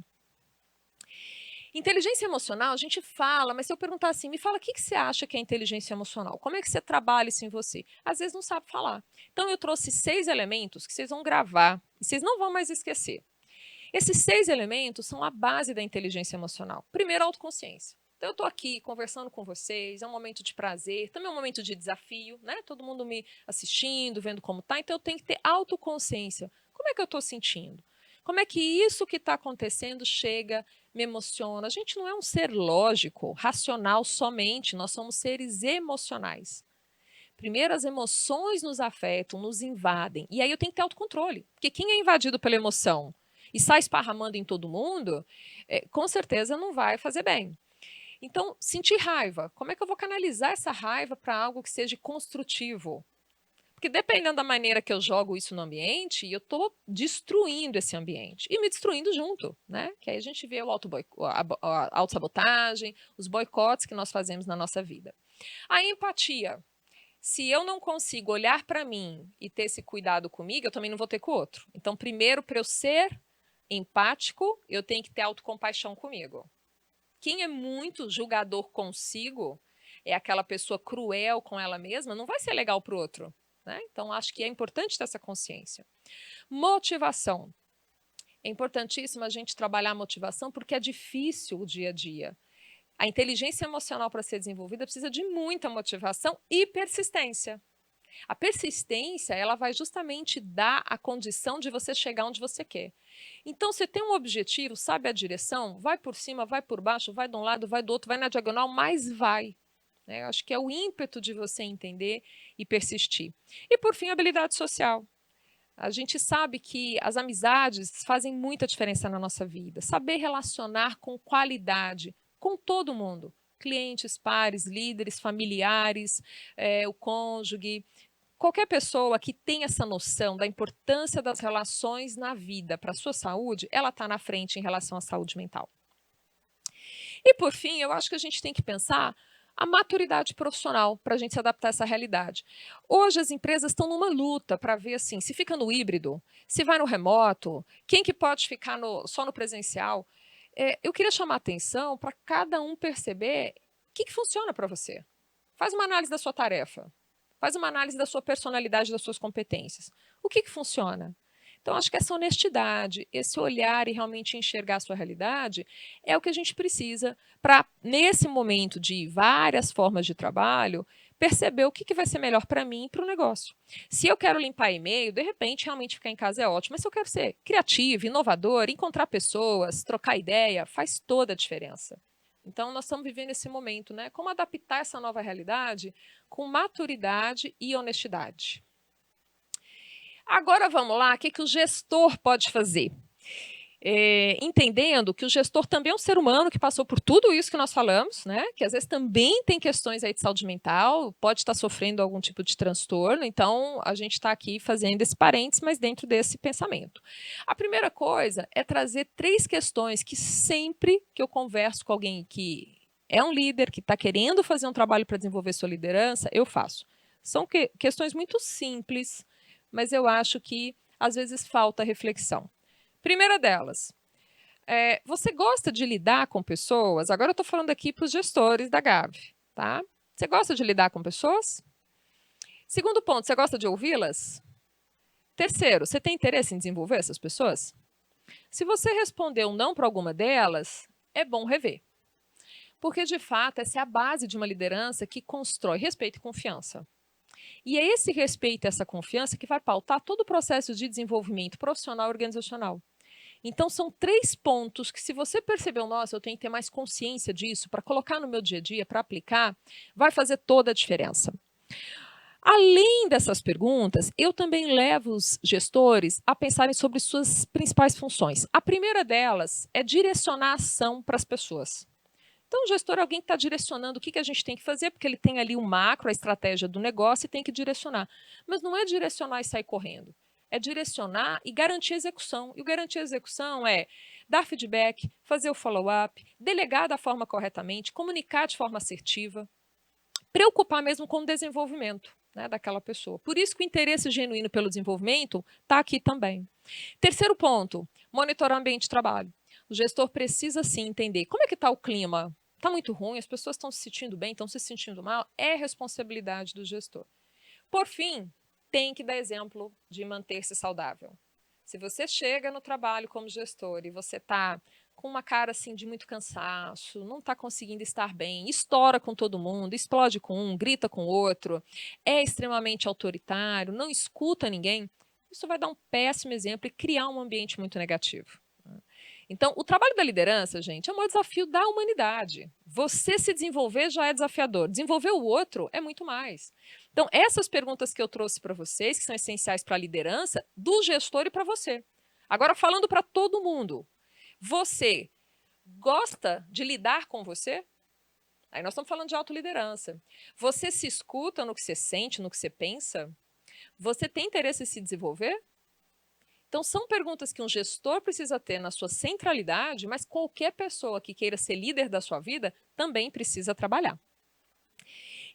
Inteligência emocional, a gente fala, mas se eu perguntar assim, me fala o que você acha que é inteligência emocional? Como é que você trabalha isso em você? Às vezes não sabe falar. Então, eu trouxe 6 elementos que vocês vão gravar, e vocês não vão mais esquecer. Esses 6 elementos são a base da inteligência emocional. Primeiro, a autoconsciência. Então, eu estou aqui conversando com vocês, é um momento de prazer, também é um momento de desafio, né? Todo mundo me assistindo, vendo como está, então eu tenho que ter autoconsciência. Como é que eu estou sentindo? Como é que isso que está acontecendo chega, me emociona? A gente não é um ser lógico, racional somente, nós somos seres emocionais. Primeiro, as emoções nos afetam, nos invadem, e aí eu tenho que ter autocontrole, porque quem é invadido pela emoção e sai esparramando em todo mundo, com certeza não vai fazer bem. Então, sentir raiva, como é que eu vou canalizar essa raiva para algo que seja construtivo? Porque dependendo da maneira que eu jogo isso no ambiente, eu estou destruindo esse ambiente e me destruindo junto, né? Que aí a gente vê a autossabotagem, os boicotes que nós fazemos na nossa vida. A empatia. Se eu não consigo olhar para mim e ter esse cuidado comigo, eu também não vou ter com o outro. Então, primeiro, para eu ser empático, eu tenho que ter autocompaixão comigo. Quem é muito julgador consigo, é aquela pessoa cruel com ela mesma, não vai ser legal para o outro. Né? Então, acho que é importante ter essa consciência. Motivação. É importantíssimo a gente trabalhar a motivação porque é difícil o dia a dia. A inteligência emocional para ser desenvolvida precisa de muita motivação e persistência. A persistência, ela vai justamente dar a condição de você chegar onde você quer. Então, você tem um objetivo, sabe a direção, vai por cima, vai por baixo, vai de um lado, vai do outro, vai na diagonal, mas vai. Eu acho que é o ímpeto de você entender e persistir. E, por fim, a habilidade social. A gente sabe que as amizades fazem muita diferença na nossa vida. Saber relacionar com qualidade, com todo mundo. Clientes, pares, líderes, familiares, o cônjuge. Qualquer pessoa que tem essa noção da importância das relações na vida para a sua saúde, ela está na frente em relação à saúde mental. E, por fim, eu acho que a gente tem que pensar a maturidade profissional para a gente se adaptar a essa realidade. Hoje as empresas estão numa luta para ver assim, se fica no híbrido, se vai no remoto, quem que pode ficar só no presencial. Eu queria chamar a atenção para cada um perceber o que funciona para você. Faz uma análise da sua tarefa, faz uma análise da sua personalidade, das suas competências. O que funciona? Então, acho que essa honestidade, esse olhar e realmente enxergar a sua realidade é o que a gente precisa para, nesse momento de várias formas de trabalho, perceber o que vai ser melhor para mim e para o negócio. Se eu quero limpar e-mail, de repente, realmente ficar em casa é ótimo, mas se eu quero ser criativo, inovador, encontrar pessoas, trocar ideia, faz toda a diferença. Então, nós estamos vivendo esse momento, né? Como adaptar essa nova realidade com maturidade e honestidade. Agora vamos lá, o que o gestor pode fazer? Entendendo que o gestor também é um ser humano que passou por tudo isso que nós falamos, né? Que às vezes também tem questões aí de saúde mental, pode estar sofrendo algum tipo de transtorno, então a gente está aqui fazendo esse parênteses, mas dentro desse pensamento. A primeira coisa é trazer 3 questões que sempre que eu converso com alguém que é um líder, que está querendo fazer um trabalho para desenvolver sua liderança, eu faço. São questões muito simples, mas eu acho que às vezes falta reflexão. Primeira delas, você gosta de lidar com pessoas? Agora eu estou falando aqui para os gestores da Gavi, tá? Você gosta de lidar com pessoas? Segundo ponto, você gosta de ouvi-las? Terceiro, você tem interesse em desenvolver essas pessoas? Se você respondeu não para alguma delas, é bom rever. Porque, de fato, essa é a base de uma liderança que constrói respeito e confiança. E é esse respeito e essa confiança que vai pautar todo o processo de desenvolvimento profissional e organizacional. Então, são 3 pontos que, se você percebeu, nossa, eu tenho que ter mais consciência disso para colocar no meu dia a dia, para aplicar, vai fazer toda a diferença. Além dessas perguntas, eu também levo os gestores a pensarem sobre suas principais funções. A primeira delas é direcionar a ação para as pessoas. Então, o gestor é alguém que está direcionando o que a gente tem que fazer, porque ele tem ali o macro, a estratégia do negócio e tem que direcionar. Mas não é direcionar e sair correndo. É direcionar e garantir a execução. E o garantir a execução é dar feedback, fazer o follow-up, delegar da forma corretamente, comunicar de forma assertiva, preocupar mesmo com o desenvolvimento, né, daquela pessoa. Por isso que o interesse genuíno pelo desenvolvimento está aqui também. Terceiro ponto, monitorar o ambiente de trabalho. O gestor precisa sim entender como é que está o clima. Está muito ruim, as pessoas estão se sentindo bem, estão se sentindo mal, é responsabilidade do gestor. Por fim, tem que dar exemplo de manter-se saudável. Se você chega no trabalho como gestor e você está com uma cara assim de muito cansaço, não está conseguindo estar bem, estoura com todo mundo, explode com um, grita com o outro, é extremamente autoritário, não escuta ninguém, isso vai dar um péssimo exemplo e criar um ambiente muito negativo. Então, o trabalho da liderança, gente, é o maior desafio da humanidade. Você se desenvolver já é desafiador. Desenvolver o outro é muito mais. Então, essas perguntas que eu trouxe para vocês, que são essenciais para a liderança, do gestor e para você. Agora, falando para todo mundo. Você gosta de lidar com você? Aí nós estamos falando de autoliderança. Você se escuta no que você sente, no que você pensa? Você tem interesse em se desenvolver? Então, são perguntas que um gestor precisa ter na sua centralidade, mas qualquer pessoa que queira ser líder da sua vida também precisa trabalhar.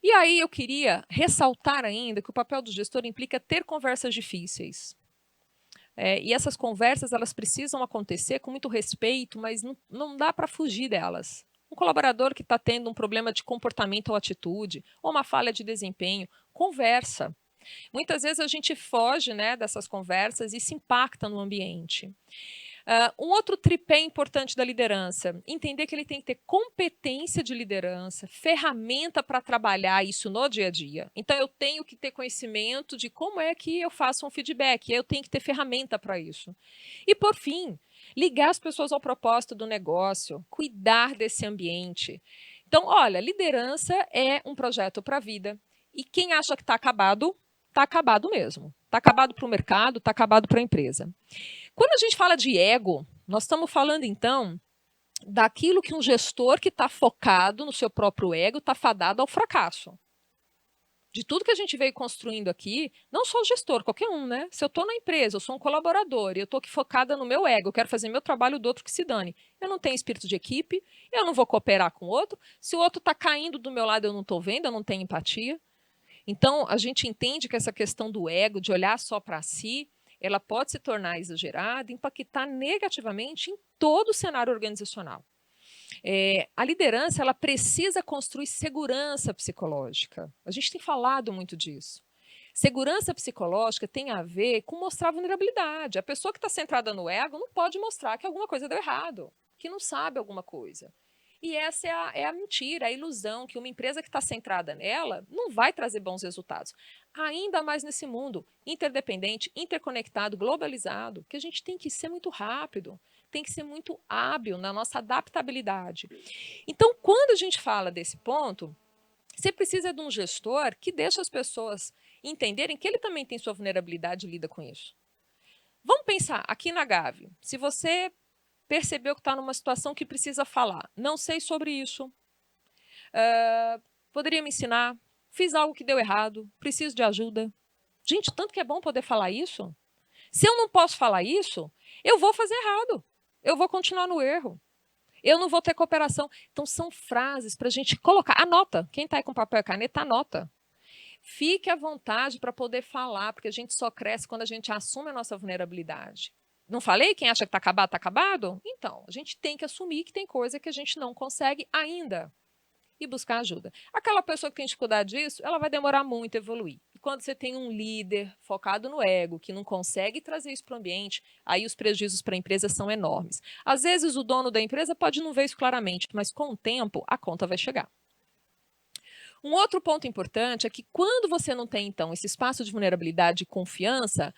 E aí eu queria ressaltar ainda que o papel do gestor implica ter conversas difíceis. E essas conversas elas precisam acontecer com muito respeito, mas não dá para fugir delas. Um colaborador que está tendo um problema de comportamento ou atitude, ou uma falha de desempenho, conversa. Muitas vezes a gente foge, né, dessas conversas e se impacta no ambiente. Um outro tripé importante da liderança, entender que ele tem que ter competência de liderança, ferramenta para trabalhar isso no dia a dia. Então, eu tenho que ter conhecimento de como é que eu faço um feedback, eu tenho que ter ferramenta para isso. E, por fim, ligar as pessoas ao propósito do negócio, cuidar desse ambiente. Então, olha, liderança é um projeto para a vida. E quem acha que está acabado mesmo. Está acabado para o mercado, está acabado para a empresa. Quando a gente fala de ego, nós estamos falando, então, daquilo que um gestor que está focado no seu próprio ego está fadado ao fracasso. De tudo que a gente veio construindo aqui, não só o gestor, qualquer um, né? Se eu estou na empresa, eu sou um colaborador e eu estou aqui focada no meu ego, eu quero fazer meu trabalho do outro que se dane. Eu não tenho espírito de equipe, eu não vou cooperar com o outro. Se o outro está caindo do meu lado, eu não estou vendo, eu não tenho empatia. Então, a gente entende que essa questão do ego, de olhar só para si, ela pode se tornar exagerada, impactar negativamente em todo o cenário organizacional. A liderança ela precisa construir segurança psicológica. A gente tem falado muito disso. Segurança psicológica tem a ver com mostrar vulnerabilidade. A pessoa que está centrada no ego não pode mostrar que alguma coisa deu errado, que não sabe alguma coisa. E essa é a mentira, a ilusão, que uma empresa que está centrada nela não vai trazer bons resultados. Ainda mais nesse mundo interdependente, interconectado, globalizado, que a gente tem que ser muito rápido, tem que ser muito hábil na nossa adaptabilidade. Então, quando a gente fala desse ponto, você precisa de um gestor que deixa as pessoas entenderem que ele também tem sua vulnerabilidade e lida com isso. Vamos pensar aqui na Gavi. Se você percebeu que está numa situação que precisa falar. Não sei sobre isso. Poderia me ensinar? Fiz algo que deu errado. Preciso de ajuda. Gente, tanto que é bom poder falar isso. Se eu não posso falar isso, eu vou fazer errado. Eu vou continuar no erro. Eu não vou ter cooperação. Então, são frases para a gente colocar. Anota. Quem está aí com papel e caneta, anota. Fique à vontade para poder falar, porque a gente só cresce quando a gente assume a nossa vulnerabilidade. Não falei? Quem acha que está acabado, está acabado? Então, a gente tem que assumir que tem coisa que a gente não consegue ainda e buscar ajuda. Aquela pessoa que tem dificuldade disso, ela vai demorar muito a evoluir. E quando você tem um líder focado no ego, que não consegue trazer isso para o ambiente, aí os prejuízos para a empresa são enormes. Às vezes o dono da empresa pode não ver isso claramente, mas com o tempo a conta vai chegar. Um outro ponto importante é que quando você não tem, então, esse espaço de vulnerabilidade e confiança,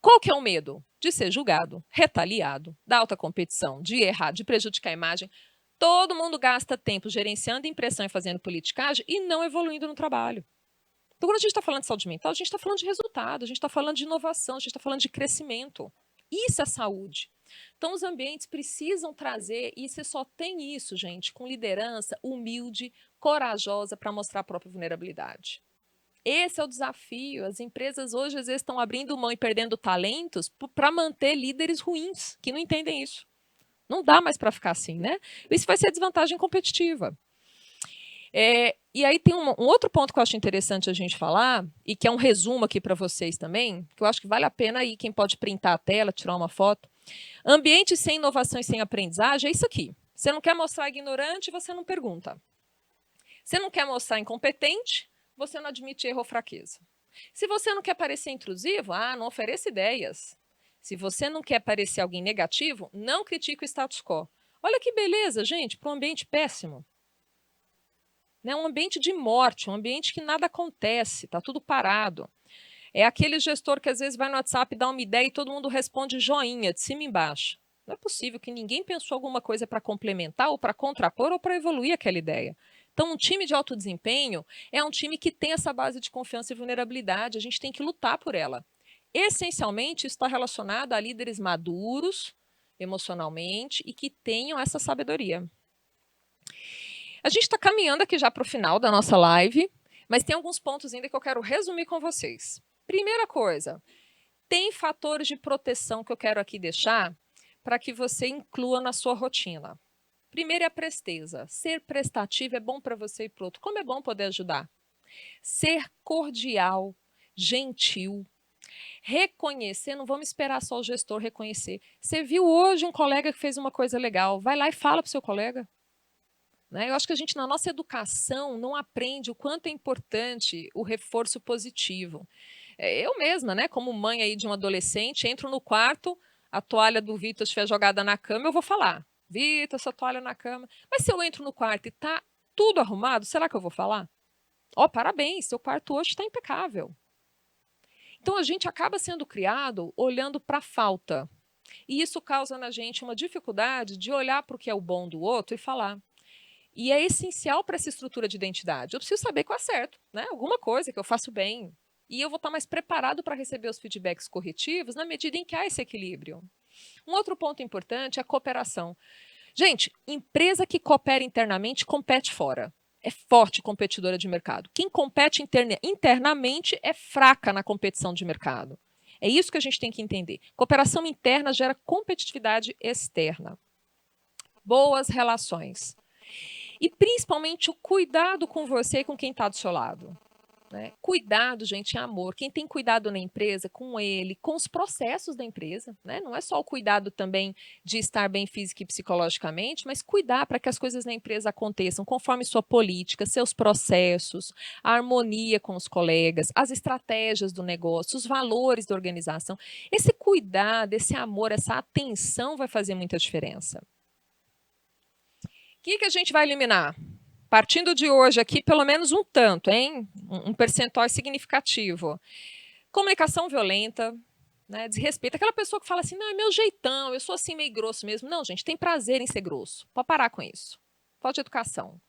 qual que é o medo? De ser julgado, retaliado, da alta competição, de errar, de prejudicar a imagem. Todo mundo gasta tempo gerenciando impressão e fazendo politicagem e não evoluindo no trabalho. Então, quando a gente está falando de saúde mental, a gente está falando de resultado, a gente está falando de inovação, a gente está falando de crescimento. Isso é saúde. Então, os ambientes precisam trazer, e você só tem isso, gente, com liderança humilde, corajosa para mostrar a própria vulnerabilidade. Esse é o desafio. As empresas hoje, às vezes, estão abrindo mão e perdendo talentos para manter líderes ruins, que não entendem isso. Não dá mais para ficar assim, né? Isso vai ser desvantagem competitiva. E aí tem um outro ponto que eu acho interessante a gente falar, e que é um resumo aqui para vocês também, que eu acho que vale a pena aí, quem pode printar a tela, tirar uma foto. Ambiente sem inovação e sem aprendizagem é isso aqui. Você não quer mostrar ignorante, você não pergunta. Você não quer mostrar incompetente, você não admite erro ou fraqueza. Se você não quer parecer intrusivo, não ofereça ideias. Se você não quer parecer alguém negativo, não critique o status quo. Olha que beleza, gente, para um ambiente péssimo. Um ambiente de morte, um ambiente que nada acontece, está tudo parado. É aquele gestor que às vezes vai no WhatsApp, dá uma ideia e todo mundo responde joinha, de cima e embaixo. Não é possível que ninguém pensou alguma coisa para complementar, ou para contrapor, ou para evoluir aquela ideia. Então, um time de alto desempenho é um time que tem essa base de confiança e vulnerabilidade, a gente tem que lutar por ela. Essencialmente, isso está relacionado a líderes maduros, emocionalmente, e que tenham essa sabedoria. A gente está caminhando aqui já para o final da nossa live, mas tem alguns pontos ainda que eu quero resumir com vocês. Primeira coisa, tem fatores de proteção que eu quero aqui deixar para que você inclua na sua rotina. Primeiro é a presteza. Ser prestativo é bom para você e para o outro. Como é bom poder ajudar. Ser cordial, gentil, reconhecer, não vamos esperar só o gestor reconhecer. Você viu hoje um colega que fez uma coisa legal, vai lá e fala para o seu colega. Eu acho que a gente, na nossa educação, não aprende o quanto é importante o reforço positivo. Eu mesma, como mãe aí de um adolescente, entro no quarto, a toalha do Vitor estiver jogada na cama, eu vou falar, Vitor, essa toalha na cama. Mas se eu entro no quarto e está tudo arrumado, será que eu vou falar? Parabéns, seu quarto hoje está impecável. Então, a gente acaba sendo criado olhando para a falta. E isso causa na gente uma dificuldade de olhar para o que é o bom do outro e falar. E é essencial para essa estrutura de identidade. Eu preciso saber qual é certo, alguma coisa que eu faço bem. E eu vou estar mais preparado para receber os feedbacks corretivos na medida em que há esse equilíbrio. Um outro ponto importante é a cooperação. Gente, empresa que coopera internamente compete fora. É forte competidora de mercado. Quem compete internamente é fraca na competição de mercado. É isso que a gente tem que entender. Cooperação interna gera competitividade externa. Boas relações. E, principalmente, o cuidado com você e com quem está do seu lado. Cuidado, gente, é amor. Quem tem cuidado na empresa, com ele, com os processos da empresa. Não é só o cuidado também de estar bem física e psicologicamente, mas cuidar para que as coisas na empresa aconteçam conforme sua política, seus processos, a harmonia com os colegas, as estratégias do negócio, os valores da organização. Esse cuidado, esse amor, essa atenção vai fazer muita diferença. O que a gente vai eliminar? Partindo de hoje aqui, pelo menos um tanto, hein? Um percentual significativo. Comunicação violenta, desrespeito. Aquela pessoa que fala assim, não, é meu jeitão, eu sou assim meio grosso mesmo. Não, gente, tem prazer em ser grosso. Pode parar com isso. Falta de educação.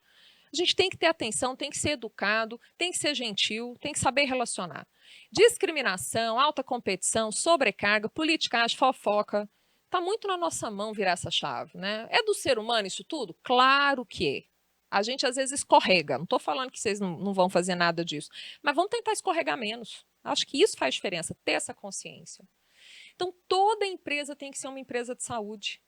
A gente tem que ter atenção, tem que ser educado, tem que ser gentil, tem que saber relacionar. Discriminação, alta competição, sobrecarga, politicagem, fofoca. Está muito na nossa mão virar essa chave. É do ser humano isso tudo? Claro que é. A gente às vezes escorrega. Não estou falando que vocês não vão fazer nada disso, mas vamos tentar escorregar menos. Acho que isso faz diferença, ter essa consciência. Então, toda empresa tem que ser uma empresa de saúde.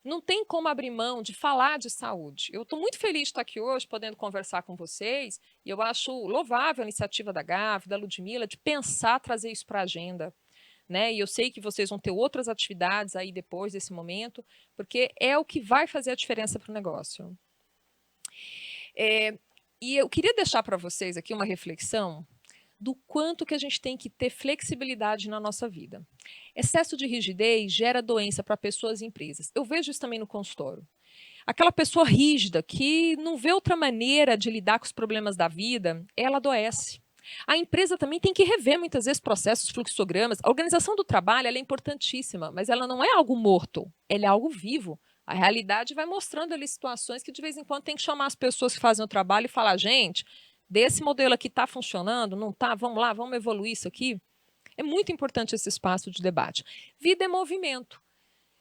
Não tem como abrir mão de falar de saúde. Eu estou muito feliz de estar aqui hoje, podendo conversar com vocês, e eu acho louvável a iniciativa da Gavi, da Ludmila, de pensar, trazer isso para a agenda. E eu sei que vocês vão ter outras atividades aí depois desse momento, porque é o que vai fazer a diferença para o negócio. E eu queria deixar para vocês aqui uma reflexão do quanto que a gente tem que ter flexibilidade na nossa vida. Excesso de rigidez gera doença para pessoas e empresas. Eu vejo isso também no consultório. Aquela pessoa rígida que não vê outra maneira de lidar com os problemas da vida, ela adoece. A empresa também tem que rever muitas vezes processos, fluxogramas. A organização do trabalho ela é importantíssima, mas ela não é algo morto, ela é algo vivo. A realidade vai mostrando ali situações que de vez em quando tem que chamar as pessoas que fazem o trabalho e falar, gente, desse modelo aqui está funcionando, não está? Vamos lá, vamos evoluir isso aqui? É muito importante esse espaço de debate. Vida é movimento.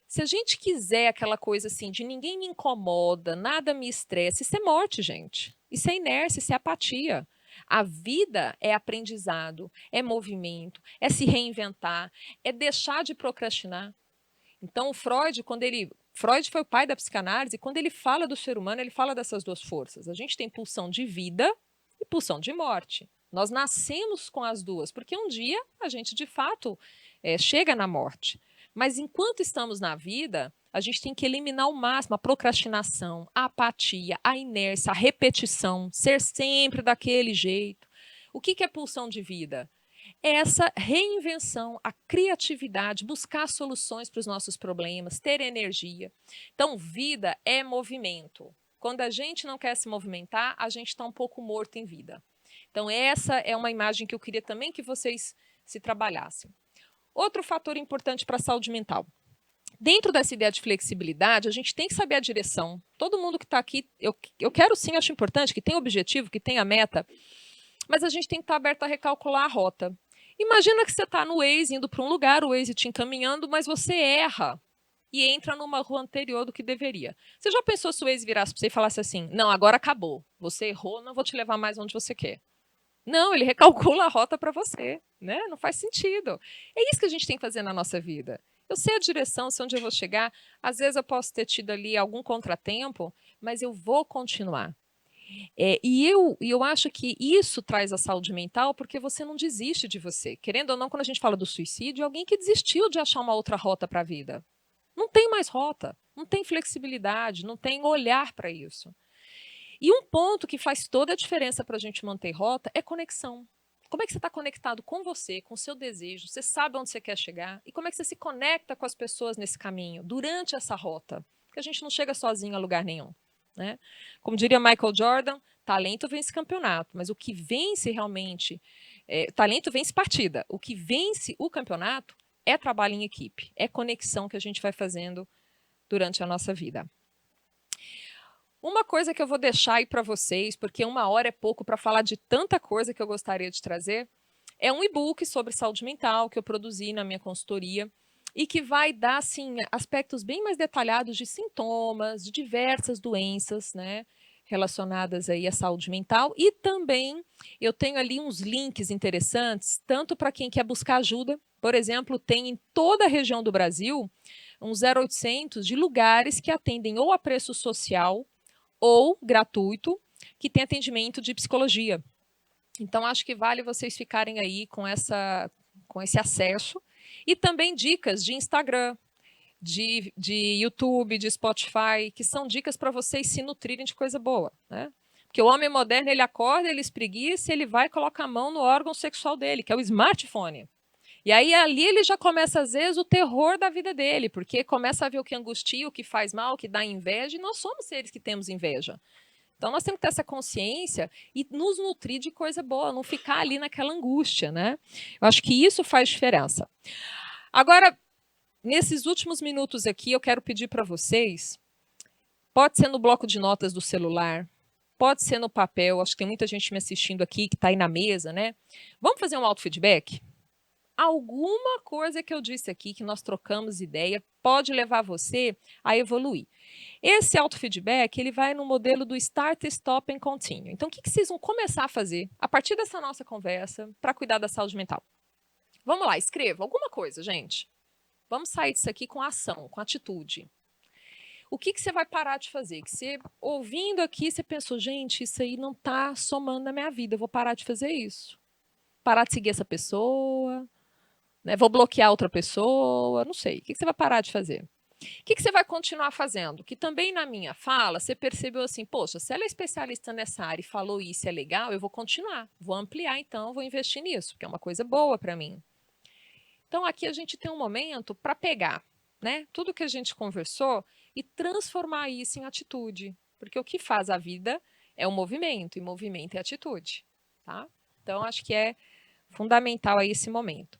Se a gente quiser aquela coisa assim de ninguém me incomoda, nada me estressa, isso é morte, gente. Isso é inércia, isso é apatia. A vida é aprendizado, é movimento, é se reinventar, é deixar de procrastinar. Então, o Freud, Freud foi o pai da psicanálise, e quando ele fala do ser humano, ele fala dessas duas forças. A gente tem pulsão de vida e pulsão de morte. Nós nascemos com as duas, porque um dia a gente, de fato, chega na morte. Mas enquanto estamos na vida, a gente tem que eliminar ao máximo a procrastinação, a apatia, a inércia, a repetição, ser sempre daquele jeito. O que é pulsão de vida? É essa reinvenção, a criatividade, buscar soluções para os nossos problemas, ter energia. Então, vida é movimento. Quando a gente não quer se movimentar, a gente está um pouco morto em vida. Então, essa é uma imagem que eu queria também que vocês se trabalhassem. Outro fator importante para a saúde mental. Dentro dessa ideia de flexibilidade, a gente tem que saber a direção. Todo mundo que está aqui, eu quero sim, acho importante, que tenha objetivo, que tenha meta, mas a gente tem que estar aberto a recalcular a rota. Imagina que você está no Waze, indo para um lugar, o Waze te encaminhando, mas você erra e entra numa rua anterior do que deveria. Você já pensou se o Waze virasse para você e falasse assim, não, agora acabou, você errou, não vou te levar mais onde você quer. Não, ele recalcula a rota para você, né? Não faz sentido. É isso que a gente tem que fazer na nossa vida. Eu sei a direção, sei onde eu vou chegar. Às vezes eu posso ter tido ali algum contratempo, mas eu vou continuar. E eu acho que isso traz a saúde mental porque você não desiste de você. Querendo ou não, quando a gente fala do suicídio, é alguém que desistiu de achar uma outra rota para a vida. Não tem mais rota, não tem flexibilidade, não tem olhar para isso. E um ponto que faz toda a diferença para a gente manter rota é conexão. Como é que você está conectado com você, com o seu desejo? Você sabe onde você quer chegar? E como é que você se conecta com as pessoas nesse caminho, durante essa rota? Porque a gente não chega sozinho a lugar nenhum. Né? Como diria Michael Jordan, talento vence campeonato, mas o que vence realmente, talento vence partida. O que vence o campeonato é trabalho em equipe, é conexão que a gente vai fazendo durante a nossa vida. Uma coisa que eu vou deixar aí para vocês, porque 1 hora é pouco para falar de tanta coisa que eu gostaria de trazer, é um e-book sobre saúde mental que eu produzi na minha consultoria e que vai dar assim, aspectos bem mais detalhados de sintomas, de diversas doenças, né, relacionadas aí à saúde mental. E também eu tenho ali uns links interessantes, tanto para quem quer buscar ajuda. Por exemplo, tem em toda a região do Brasil um 0800 de lugares que atendem ou a preço social ou gratuito, que tem atendimento de psicologia. Então, acho que vale vocês ficarem aí com esse acesso. E também dicas de Instagram, de YouTube, de Spotify, que são dicas para vocês se nutrirem de coisa boa. Né? Porque o homem moderno, ele acorda, ele espreguiça, ele vai e coloca a mão no órgão sexual dele, que é o smartphone. E aí ali ele já começa, às vezes, o terror da vida dele, porque começa a ver o que angustia, o que faz mal, o que dá inveja, e nós somos seres que temos inveja. Então nós temos que ter essa consciência e nos nutrir de coisa boa, não ficar ali naquela angústia, né? Eu acho que isso faz diferença. Agora, nesses últimos minutos aqui, eu quero pedir para vocês, pode ser no bloco de notas do celular, pode ser no papel, acho que tem muita gente me assistindo aqui que está aí na mesa, né? Vamos fazer um autofeedback? Alguma coisa que eu disse aqui, que nós trocamos ideia, pode levar você a evoluir. Esse autofeedback, ele vai no modelo do Start, Stop and Continue. Então, o que vocês vão começar a fazer a partir dessa nossa conversa para cuidar da saúde mental? Vamos lá, escreva alguma coisa, gente. Vamos sair disso aqui com ação, com atitude. O que você vai parar de fazer? Que você, ouvindo aqui, você pensou, gente, isso aí não está somando na minha vida, eu vou parar de fazer isso. Parar de seguir essa pessoa, né? Vou bloquear outra pessoa, não sei. O que você vai parar de fazer? O que você vai continuar fazendo? Que também na minha fala, você percebeu assim, poxa, se ela é especialista nessa área e falou isso é legal, eu vou continuar, vou ampliar então, vou investir nisso, porque é uma coisa boa para mim. Então aqui a gente tem um momento para pegar, né, tudo que a gente conversou e transformar isso em atitude, porque o que faz a vida é o movimento, e movimento é atitude, tá? Então acho que é fundamental aí esse momento.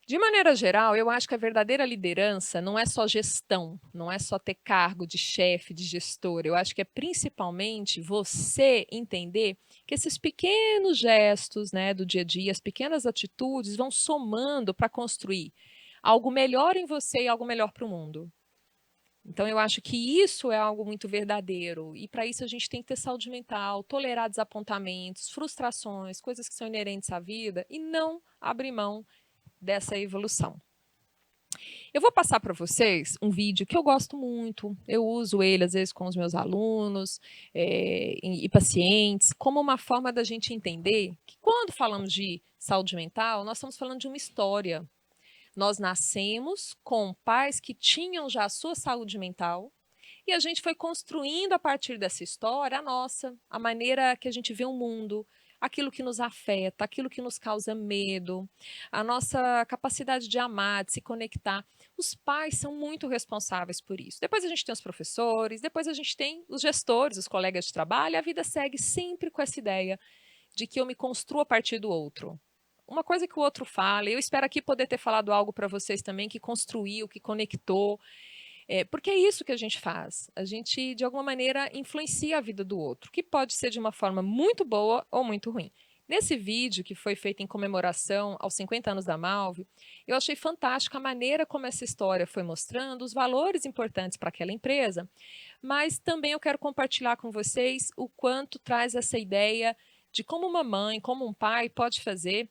De maneira geral, eu acho que a verdadeira liderança não é só gestão, não é só ter cargo de chefe, de gestor. Eu acho que é principalmente você entender que esses pequenos gestos, né, do dia a dia, as pequenas atitudes vão somando para construir algo melhor em você e algo melhor para o mundo. Então, eu acho que isso é algo muito verdadeiro. E para isso a gente tem que ter saúde mental, tolerar desapontamentos, frustrações, coisas que são inerentes à vida e não abrir mão dessa evolução. Eu vou passar para vocês um vídeo que eu gosto muito, eu uso ele às vezes com os meus alunos e pacientes, como uma forma da gente entender que quando falamos de saúde mental, nós estamos falando de uma história. Nós nascemos com pais que tinham já a sua saúde mental e a gente foi construindo a partir dessa história a nossa, a maneira que a gente vê o mundo, aquilo que nos afeta, aquilo que nos causa medo, a nossa capacidade de amar, de se conectar. Os pais são muito responsáveis por isso. Depois a gente tem os professores, depois a gente tem os gestores, os colegas de trabalho, e a vida segue sempre com essa ideia de que eu me construo a partir do outro. Uma coisa que o outro fala, eu espero aqui poder ter falado algo para vocês também que construiu, que conectou, porque é isso que a gente faz. A gente, de alguma maneira, influencia a vida do outro, que pode ser de uma forma muito boa ou muito ruim. Nesse vídeo, que foi feito em comemoração aos 50 anos da Malve, eu achei fantástico a maneira como essa história foi mostrando os valores importantes para aquela empresa, mas também eu quero compartilhar com vocês o quanto traz essa ideia de como uma mãe, como um pai pode fazer,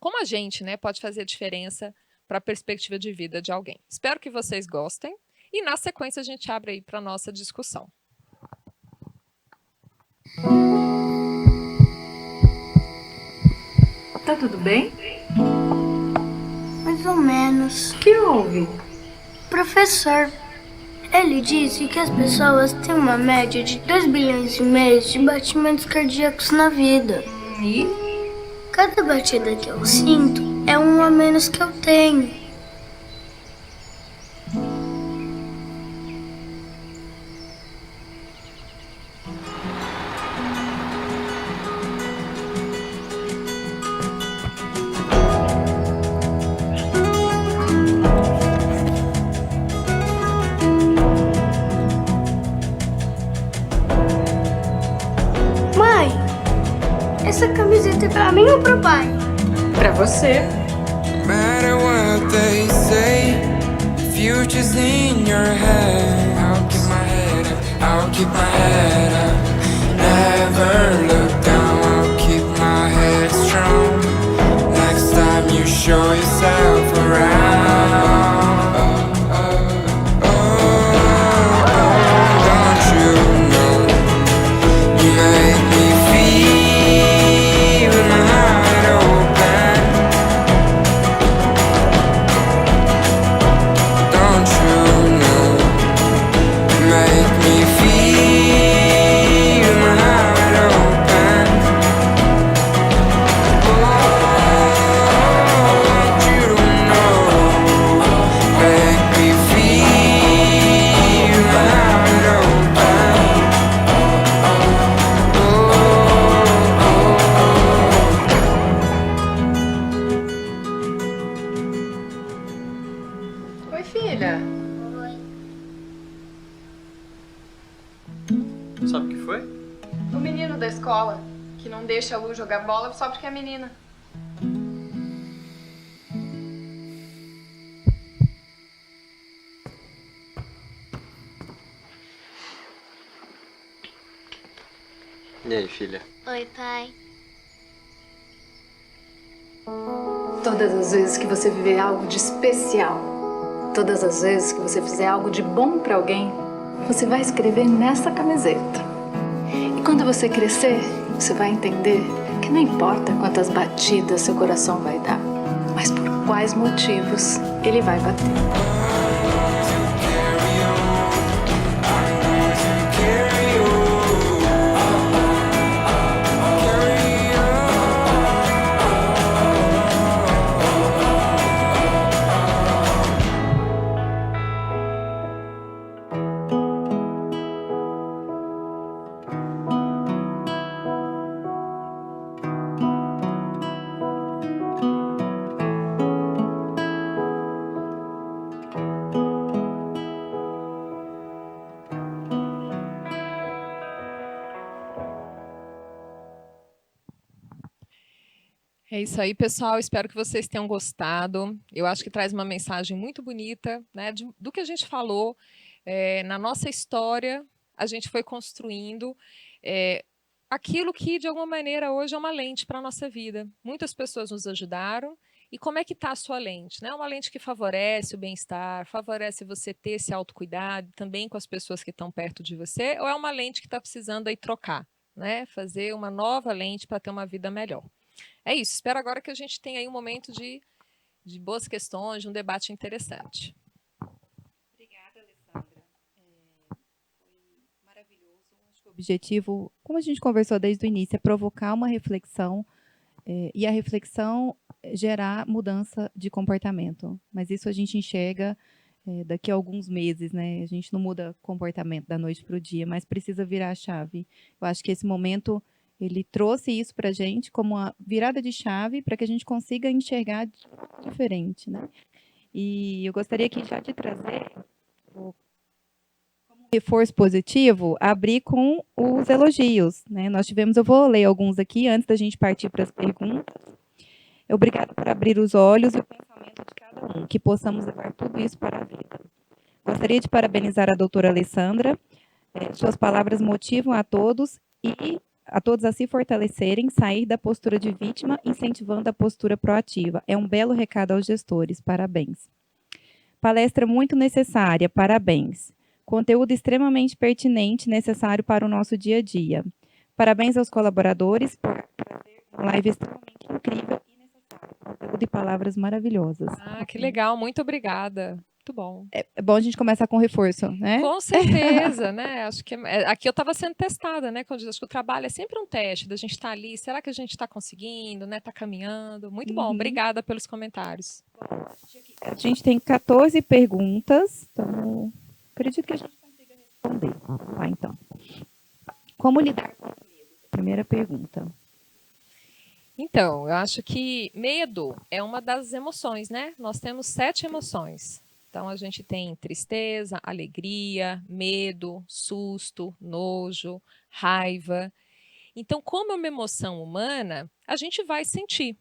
como a gente, né, pode fazer a diferença para a perspectiva de vida de alguém. Espero que vocês gostem. E na sequência a gente abre aí para a nossa discussão. Tá tudo bem? Mais ou menos. O que houve? Professor, ele disse que as pessoas têm uma média de 2 bilhões e meio de batimentos cardíacos na vida. E? Cada batida que eu sinto é um a menos que eu tenho. Mãe, essa camiseta é pra mim ou pro pai? Pra você. No matter what they say, the future's in your hand. I'll keep my head up, I'll keep my head up. Never look down, I'll keep my head strong. Next time you show yourself around. Don't you know, you make me feel my heart open. Don't you know, you make me feel my heart open. Don't you know, make me feel my heart open. Oi, filha. Sabe o que foi? O menino da escola, que não deixa a Lu jogar bola só porque é menina. E aí, filha? Oi, pai. Todas as vezes que você viver algo de especial, todas as vezes que você fizer algo de bom para alguém, você vai escrever nessa camiseta. E quando você crescer, você vai entender que não importa quantas batidas seu coração vai dar, mas por quais motivos ele vai bater. É isso aí, pessoal. Espero que vocês tenham gostado. Eu acho que traz uma mensagem muito bonita, né, do que a gente falou. Na nossa história, a gente foi construindo aquilo que, de alguma maneira, hoje é uma lente para a nossa vida. Muitas pessoas nos ajudaram. E como é que está a sua lente? Né? Uma lente que favorece o bem-estar, favorece você ter esse autocuidado também com as pessoas que estão perto de você, ou é uma lente que está precisando aí trocar, né? Fazer uma nova lente para ter uma vida melhor? É isso. Espero agora que a gente tenha aí um momento de boas questões, de um debate interessante. Obrigada, Alessandra. Foi maravilhoso. Acho que o objetivo, como a gente conversou desde o início, é provocar uma reflexão e a reflexão gerar mudança de comportamento. Mas isso a gente enxerga daqui a alguns meses, né? A gente não muda comportamento da noite para o dia, mas precisa virar a chave. Eu acho que esse momento ele trouxe isso para a gente como uma virada de chave para que a gente consiga enxergar diferente, né? E eu gostaria aqui já de trazer como reforço positivo, abrir com os elogios, né? Nós tivemos, eu vou ler alguns aqui antes da gente partir para as perguntas. Obrigado por abrir os olhos e o pensamento de cada um, que possamos levar tudo isso para a vida. Gostaria de parabenizar a doutora Alessandra. Suas palavras motivam a todos a se fortalecerem, sair da postura de vítima, incentivando a postura proativa. É um belo recado aos gestores. Parabéns. Palestra muito necessária. Parabéns. Conteúdo extremamente pertinente, necessário para o nosso dia a dia. Parabéns aos colaboradores por trazer uma live extremamente incrível e necessária. Conteúdo e palavras maravilhosas. Ah, que legal. Muito obrigada. Muito bom. É bom a gente começar com reforço, né? Com certeza, né? Acho que aqui eu estava sendo testada, né? Quando eu digo, acho que o trabalho é sempre um teste da gente estar ali. Será que a gente está conseguindo, né? Está caminhando? Muito bom. Obrigada pelos comentários. A gente tem 14 perguntas, então acredito que a gente consiga responder. Vamos lá, então. Como lidar com o medo? Primeira pergunta. Então, eu acho que medo é uma das emoções, né? Nós temos 7 emoções. Então, a gente tem tristeza, alegria, medo, susto, nojo, raiva. Então, como é uma emoção humana, a gente vai sentir.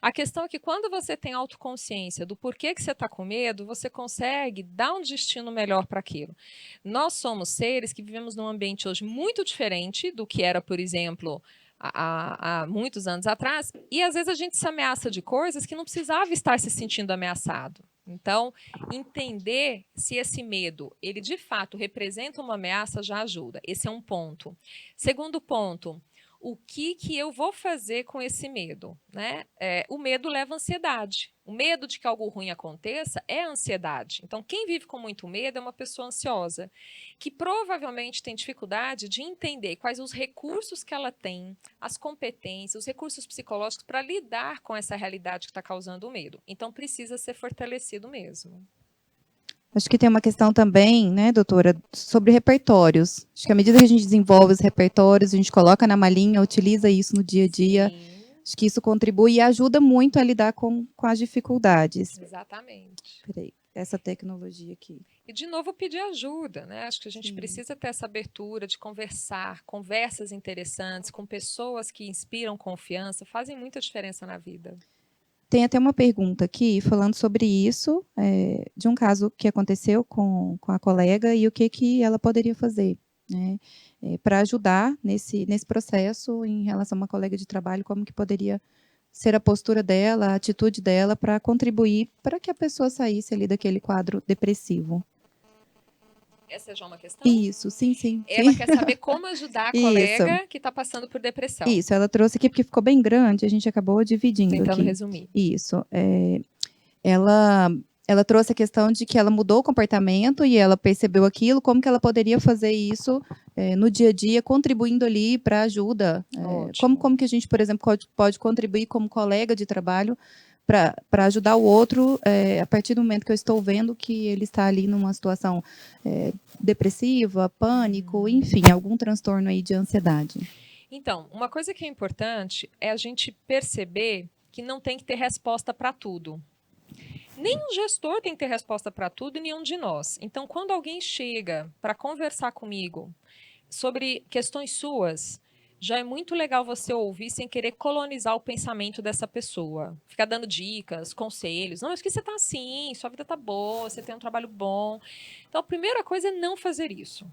A questão é que quando você tem autoconsciência do porquê que você está com medo, você consegue dar um destino melhor para aquilo. Nós somos seres que vivemos num ambiente hoje muito diferente do que era, por exemplo, há muitos anos atrás, e às vezes a gente se ameaça de coisas que não precisava estar se sentindo ameaçado. Então, entender se esse medo, ele de fato representa uma ameaça, já ajuda. Esse é um ponto. Segundo ponto, o que eu vou fazer com esse medo? Né? O medo leva à ansiedade. O medo de que algo ruim aconteça é a ansiedade. Então, quem vive com muito medo é uma pessoa ansiosa, que provavelmente tem dificuldade de entender quais os recursos que ela tem, as competências, os recursos psicológicos para lidar com essa realidade que está causando o medo. Então, precisa ser fortalecido mesmo. Acho que tem uma questão também, né, doutora, sobre repertórios. Acho que à medida que a gente desenvolve os repertórios, a gente coloca na malinha, utiliza isso no dia a dia. Sim. Acho que isso contribui e ajuda muito a lidar com as dificuldades. Exatamente. Peraí, essa tecnologia aqui. E, de novo, pedir ajuda, né? Acho que a gente precisa ter essa abertura de conversar, conversas interessantes com pessoas que inspiram confiança, fazem muita diferença na vida. Tem até uma pergunta aqui falando sobre isso, de um caso que aconteceu com a colega e o que ela poderia fazer, né, para ajudar nesse processo em relação a uma colega de trabalho, como que poderia ser a postura dela, a atitude dela para contribuir para que a pessoa saísse ali daquele quadro depressivo. Essa já é uma questão? Isso, sim. Ela quer saber como ajudar a colega que está passando por depressão. Isso, ela trouxe aqui porque ficou bem grande, a gente acabou dividindo Tentando aqui. resumir. Isso. Ela trouxe a questão de que ela mudou o comportamento e ela percebeu aquilo, como que ela poderia fazer isso no dia a dia, contribuindo ali para ajuda. Como que a gente, por exemplo, pode contribuir como colega de trabalho para ajudar o outro a partir do momento que eu estou vendo que ele está ali numa situação depressiva, pânico, enfim, algum transtorno aí de ansiedade. Então, uma coisa que é importante é a gente perceber que não tem que ter resposta para tudo. Nem o gestor tem que ter resposta para tudo e nenhum de nós. Então, quando alguém chega para conversar comigo sobre questões suas, já é muito legal você ouvir sem querer colonizar o pensamento dessa pessoa. Ficar dando dicas, conselhos. Não, mas que você está assim, sua vida está boa, você tem um trabalho bom. Então, a primeira coisa é não fazer isso.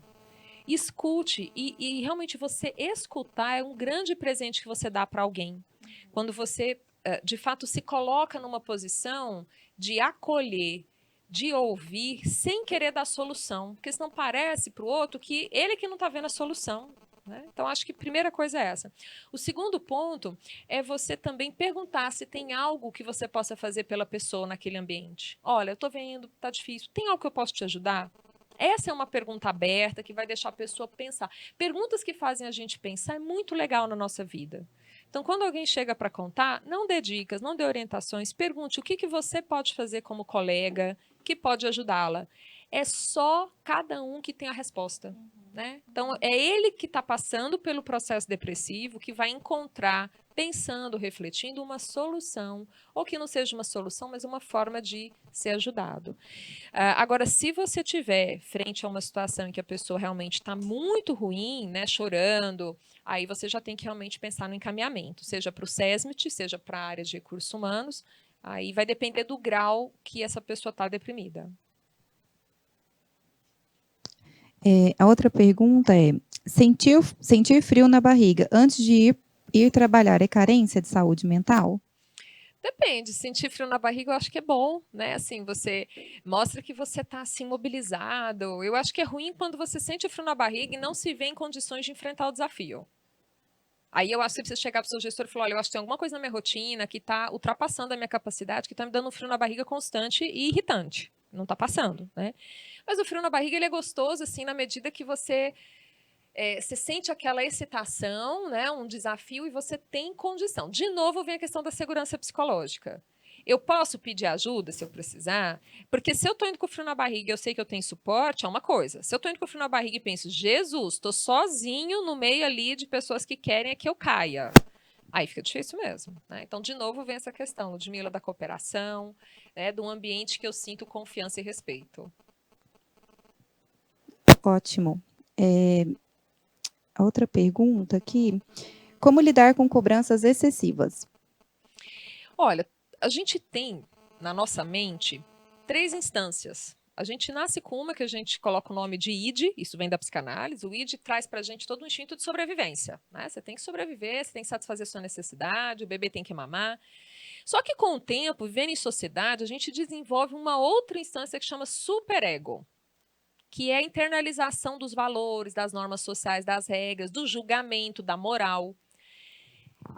Escute, e realmente você escutar é um grande presente que você dá para alguém. Quando você, de fato, se coloca numa posição de acolher, de ouvir, sem querer dar solução. Porque senão parece para o outro que ele que não está vendo a solução. Né? Então, acho que a primeira coisa é essa. O segundo ponto é você também perguntar se tem algo que você possa fazer pela pessoa naquele ambiente. Olha, eu estou vendo, está difícil. Tem algo que eu posso te ajudar? Essa é uma pergunta aberta que vai deixar a pessoa pensar. Perguntas que fazem a gente pensar é muito legal na nossa vida. Então, quando alguém chega para contar, não dê dicas, não dê orientações, pergunte o que você pode fazer como colega que pode ajudá-la. É só cada um que tem a resposta. Né? Então, é ele que está passando pelo processo depressivo que vai encontrar, pensando, refletindo, uma solução, ou que não seja uma solução, mas uma forma de ser ajudado. Agora, se você tiver frente a uma situação em que a pessoa realmente está muito ruim, né, chorando, aí você já tem que realmente pensar no encaminhamento, seja para o SESMIT, seja para a área de recursos humanos, aí vai depender do grau que essa pessoa está deprimida. A outra pergunta é: sentir frio na barriga antes de ir trabalhar é carência de saúde mental? Depende, sentir frio na barriga eu acho que é bom, né? Assim, você mostra que você está assim mobilizado. Eu acho que é ruim quando você sente frio na barriga e não se vê em condições de enfrentar o desafio. Aí eu acho que você precisa chegar para o seu gestor e falar: olha, eu acho que tem alguma coisa na minha rotina que está ultrapassando a minha capacidade, que está me dando um frio na barriga constante e irritante. Não está passando, né? Mas o frio na barriga ele é gostoso, assim, na medida que você sente aquela excitação, né, um desafio, e você tem condição. De novo, vem a questão da segurança psicológica. Eu posso pedir ajuda se eu precisar? Porque se eu estou indo com frio na barriga e eu sei que eu tenho suporte, é uma coisa. Se eu estou indo com frio na barriga e penso: Jesus, estou sozinho no meio ali de pessoas que querem que eu caia. Aí fica difícil mesmo. Né? Então, de novo, vem essa questão, Ludmila, da cooperação, né, de um ambiente que eu sinto confiança e respeito. Ótimo. A outra pergunta aqui: como lidar com cobranças excessivas? Olha, a gente tem na nossa mente 3 instâncias. A gente nasce com uma que a gente coloca o nome de id, isso vem da psicanálise. O id traz para a gente todo um instinto de sobrevivência. Né? Você tem que sobreviver, você tem que satisfazer sua necessidade, o bebê tem que mamar. Só que com o tempo, vivendo em sociedade, a gente desenvolve uma outra instância que chama superego, que é a internalização dos valores, das normas sociais, das regras, do julgamento, da moral.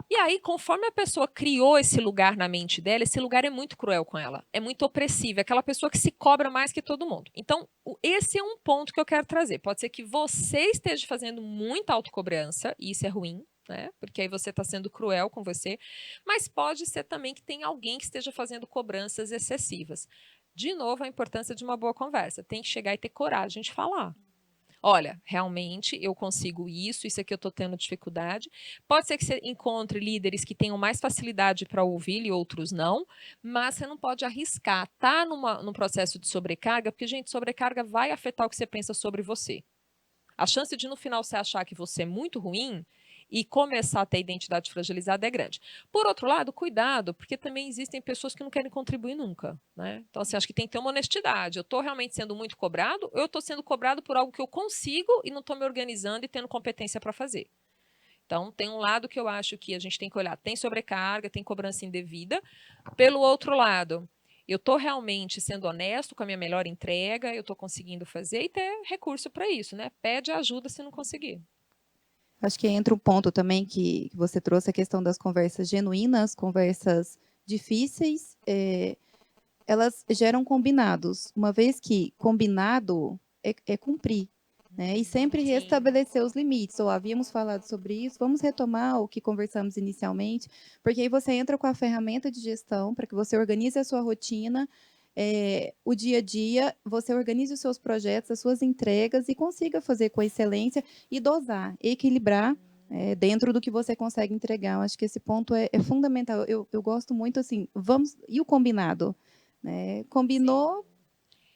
E aí, conforme a pessoa criou esse lugar na mente dela, esse lugar é muito cruel com ela, é muito opressivo, é aquela pessoa que se cobra mais que todo mundo. Então, esse é um ponto que eu quero trazer. Pode ser que você esteja fazendo muita autocobrança, e isso é ruim, né? Porque aí você está sendo cruel com você, mas pode ser também que tem alguém que esteja fazendo cobranças excessivas. De novo, a importância de uma boa conversa. Tem que chegar e ter coragem de falar. Olha, realmente eu consigo isso aqui eu estou tendo dificuldade. Pode ser que você encontre líderes que tenham mais facilidade para ouvir e outros não, mas você não pode arriscar estar num processo de sobrecarga, porque, gente, sobrecarga vai afetar o que você pensa sobre você. A chance de no final você achar que você é muito ruim e começar a ter identidade fragilizada é grande. Por outro lado, cuidado, porque também existem pessoas que não querem contribuir nunca. Né? Então, assim, acho que tem que ter uma honestidade. Eu estou realmente sendo muito cobrado, ou eu estou sendo cobrado por algo que eu consigo e não estou me organizando e tendo competência para fazer. Então, tem um lado que eu acho que a gente tem que olhar. Tem sobrecarga, tem cobrança indevida. Pelo outro lado, eu estou realmente sendo honesto com a minha melhor entrega, eu estou conseguindo fazer e ter recurso para isso. Né? Pede ajuda se não conseguir. Acho que entra um ponto também que você trouxe, a questão das conversas genuínas, conversas difíceis, elas geram combinados. Uma vez que combinado é cumprir, né? E sempre restabelecer os limites. Ou havíamos falado sobre isso, vamos retomar o que conversamos inicialmente, porque aí você entra com a ferramenta de gestão para que você organize a sua rotina, o dia a dia, você organize os seus projetos, as suas entregas e consiga fazer com excelência e dosar, equilibrar dentro do que você consegue entregar. Eu acho que esse ponto é fundamental. Eu gosto muito assim, e o combinado? Né? Combinou,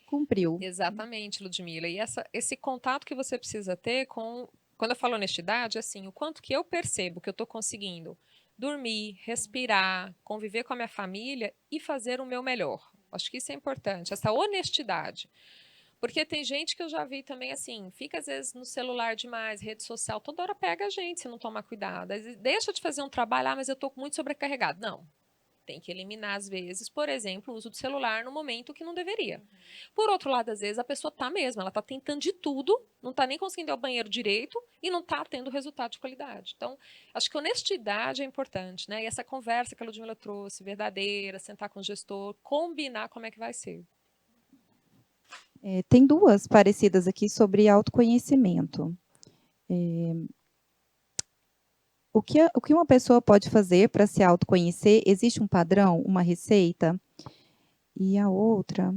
cumpriu. Exatamente, Ludmila. E esse contato que você precisa ter com Quando eu falo honestidade, assim, o quanto que eu percebo que eu estou conseguindo dormir, respirar, conviver com a minha família e fazer o meu melhor. Acho que isso é importante, essa honestidade. Porque tem gente que eu já vi também, assim, fica às vezes no celular demais, rede social, toda hora pega a gente se não tomar cuidado. Deixa de fazer um trabalho, mas eu estou muito sobrecarregado. Não. Tem que eliminar, às vezes, por exemplo, o uso do celular no momento que não deveria. Por outro lado, às vezes, a pessoa está mesmo, ela está tentando de tudo, não está nem conseguindo ir ao banheiro direito e não está tendo resultado de qualidade. Então, acho que honestidade é importante, né? E essa conversa que a Ludmila trouxe, verdadeira, sentar com o gestor, combinar como é que vai ser. Tem duas parecidas aqui sobre autoconhecimento. O que uma pessoa pode fazer para se autoconhecer? Existe um padrão, uma receita? E a outra,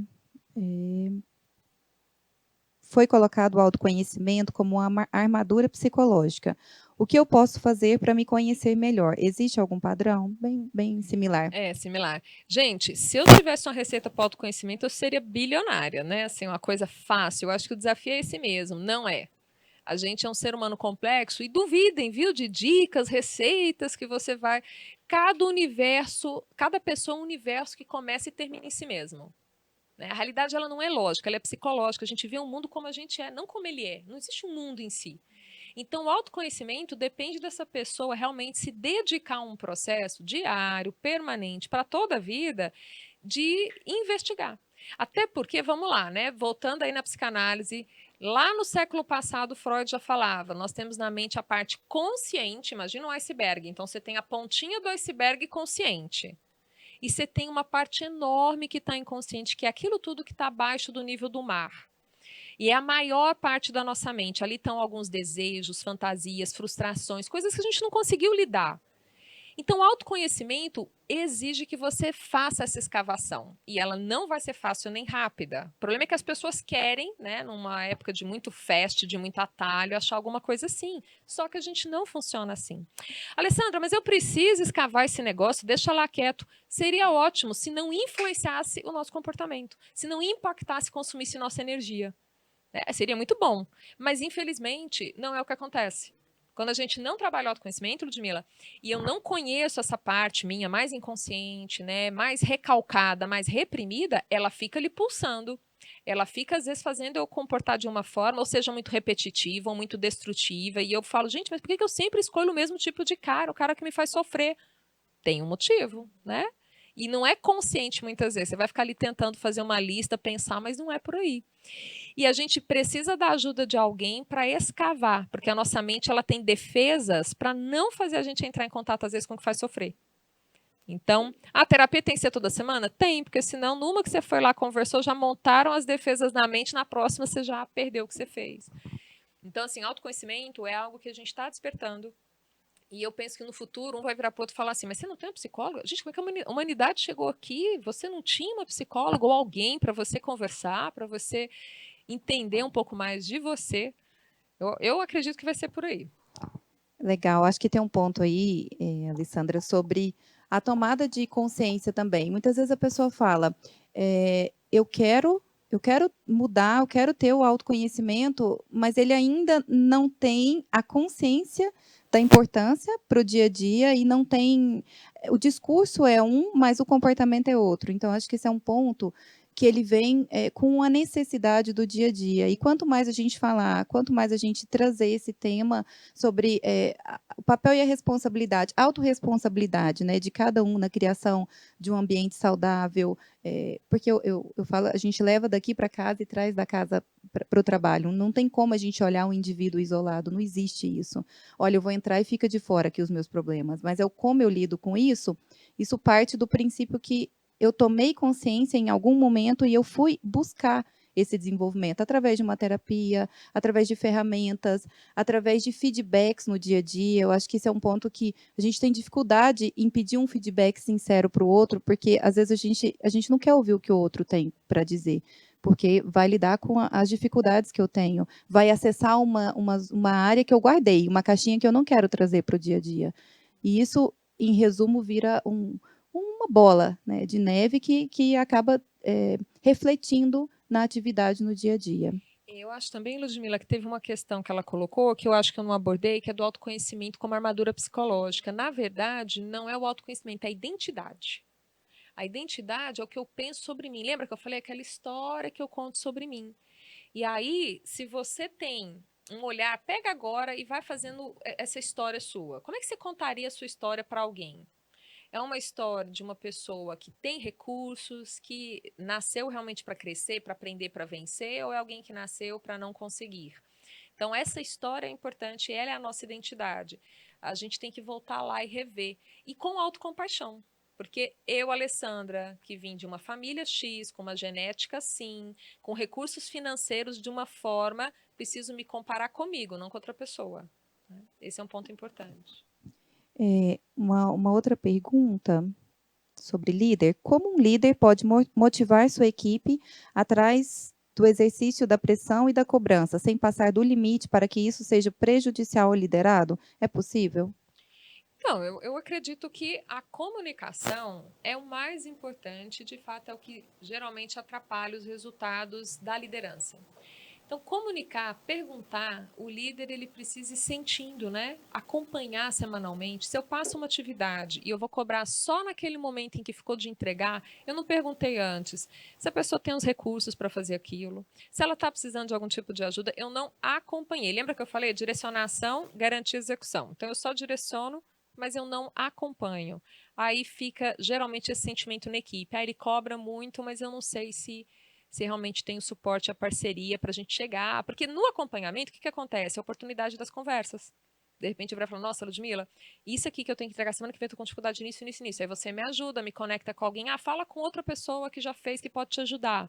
foi colocado o autoconhecimento como uma armadura psicológica. O que eu posso fazer para me conhecer melhor? Existe algum padrão? Bem similar. É, similar. Gente, se eu tivesse uma receita para autoconhecimento, eu seria bilionária, né? Assim, uma coisa fácil. Eu acho que o desafio é esse mesmo, não é? A gente é um ser humano complexo e duvidem, viu, de dicas, receitas que você vai... Cada universo, cada pessoa é um universo que começa e termina em si mesmo. Né? A realidade ela não é lógica, ela é psicológica. A gente vê o mundo como a gente é, não como ele é. Não existe um mundo em si. Então, o autoconhecimento depende dessa pessoa realmente se dedicar a um processo diário, permanente, para toda a vida, de investigar. Até porque, vamos lá, né? Voltando aí na psicanálise, lá no século passado, Freud já falava, nós temos na mente a parte consciente, imagina um iceberg, então você tem a pontinha do iceberg consciente. E você tem uma parte enorme que está inconsciente, que é aquilo tudo que está abaixo do nível do mar. E é a maior parte da nossa mente. Ali estão alguns desejos, fantasias, frustrações, coisas que a gente não conseguiu lidar. Então, o autoconhecimento exige que você faça essa escavação. E ela não vai ser fácil nem rápida. O problema é que as pessoas querem, né, numa época de muito fast, de muito atalho, achar alguma coisa assim. Só que a gente não funciona assim. Alessandra, mas eu preciso escavar esse negócio, deixa lá quieto. Seria ótimo se não influenciasse o nosso comportamento, se não impactasse, consumisse nossa energia. Seria muito bom. Mas, infelizmente, não é o que acontece. Quando a gente não trabalha o autoconhecimento, Ludmila, e eu não conheço essa parte minha mais inconsciente, né, mais recalcada, mais reprimida, ela fica ali pulsando. Ela fica, às vezes, fazendo eu comportar de uma forma, ou seja, muito repetitiva, ou muito destrutiva. E eu falo, gente, mas por que eu sempre escolho o mesmo tipo de cara, o cara que me faz sofrer? Tem um motivo, né? E não é consciente muitas vezes. Você vai ficar ali tentando fazer uma lista, pensar, mas não é por aí. E a gente precisa da ajuda de alguém para escavar, porque a nossa mente ela tem defesas para não fazer a gente entrar em contato, às vezes, com o que faz sofrer. Então, a terapia tem que ser toda semana? Tem, porque senão, numa que você foi lá, conversou, já montaram as defesas na mente, na próxima você já perdeu o que você fez. Então, assim, autoconhecimento é algo que a gente está despertando. E eu penso que no futuro um vai virar para o outro e falar assim, mas você não tem um psicólogo? Gente, como é que a humanidade chegou aqui? Você não tinha uma psicóloga ou alguém para você conversar, para você entender um pouco mais de você? Eu acredito que vai ser por aí. Legal, acho que tem um ponto aí, Alessandra, sobre a tomada de consciência também. Muitas vezes a pessoa fala, eu quero mudar, eu quero ter o autoconhecimento, mas ele ainda não tem a consciência da importância para o dia a dia e não tem... O discurso é um, mas o comportamento é outro. Então, acho que esse é um ponto que ele vem com a necessidade do dia a dia. E quanto mais a gente falar, quanto mais a gente trazer esse tema sobre o papel e a responsabilidade, autorresponsabilidade, né, de cada um na criação de um ambiente saudável, porque eu falo, a gente leva daqui para casa e traz da casa para o trabalho. Não tem como a gente olhar um indivíduo isolado, não existe isso. Olha, eu vou entrar e fica de fora aqui os meus problemas, mas como eu lido com isso, isso parte do princípio que eu tomei consciência em algum momento e eu fui buscar esse desenvolvimento através de uma terapia, através de ferramentas, através de feedbacks no dia a dia. Eu acho que esse é um ponto que a gente tem dificuldade em pedir um feedback sincero para o outro, porque às vezes a gente não quer ouvir o que o outro tem para dizer, porque vai lidar com as dificuldades que eu tenho, vai acessar uma área que eu guardei, uma caixinha que eu não quero trazer para o dia a dia. E isso, em resumo, vira uma bola, né, de neve que acaba refletindo na atividade no dia a dia. Eu acho também, Ludmila, que teve uma questão que ela colocou, que eu acho que eu não abordei, que é do autoconhecimento como armadura psicológica. Na verdade, não é o autoconhecimento, é a identidade. A identidade é o que eu penso sobre mim. Lembra que eu falei aquela história que eu conto sobre mim? E aí, se você tem um olhar, pega agora e vai fazendo essa história sua. Como é que você contaria a sua história para alguém? É uma história de uma pessoa que tem recursos, que nasceu realmente para crescer, para aprender, para vencer, ou é alguém que nasceu para não conseguir? Então, essa história é importante, ela é a nossa identidade. A gente tem que voltar lá e rever. E com autocompaixão. Porque eu, Alessandra, que vim de uma família X, com uma genética assim, com recursos financeiros de uma forma, preciso me comparar comigo, não com outra pessoa. Esse é um ponto importante. Uma outra pergunta sobre líder. Como um líder pode motivar sua equipe atrás do exercício da pressão e da cobrança, sem passar do limite para que isso seja prejudicial ao liderado? É possível? Então, eu acredito que a comunicação é o mais importante, de fato, é o que geralmente atrapalha os resultados da liderança. Então, comunicar, perguntar, o líder ele precisa ir sentindo, né? Acompanhar semanalmente. Se eu passo uma atividade e eu vou cobrar só naquele momento em que ficou de entregar, eu não perguntei antes se a pessoa tem os recursos para fazer aquilo, se ela está precisando de algum tipo de ajuda, eu não acompanhei. Lembra que eu falei? Direcionação, garantir execução. Então, eu só direciono, mas eu não acompanho. Aí fica, geralmente, esse sentimento na equipe. Ele cobra muito, mas eu não sei se realmente tem o suporte, a parceria para a gente chegar. Porque no acompanhamento, o que acontece? A oportunidade das conversas. De repente, eu vou falar, nossa, Ludmila, isso aqui que eu tenho que entregar semana que vem, eu estou com dificuldade nisso, nisso, nisso. Aí você me ajuda, me conecta com alguém. Fala com outra pessoa que já fez, que pode te ajudar.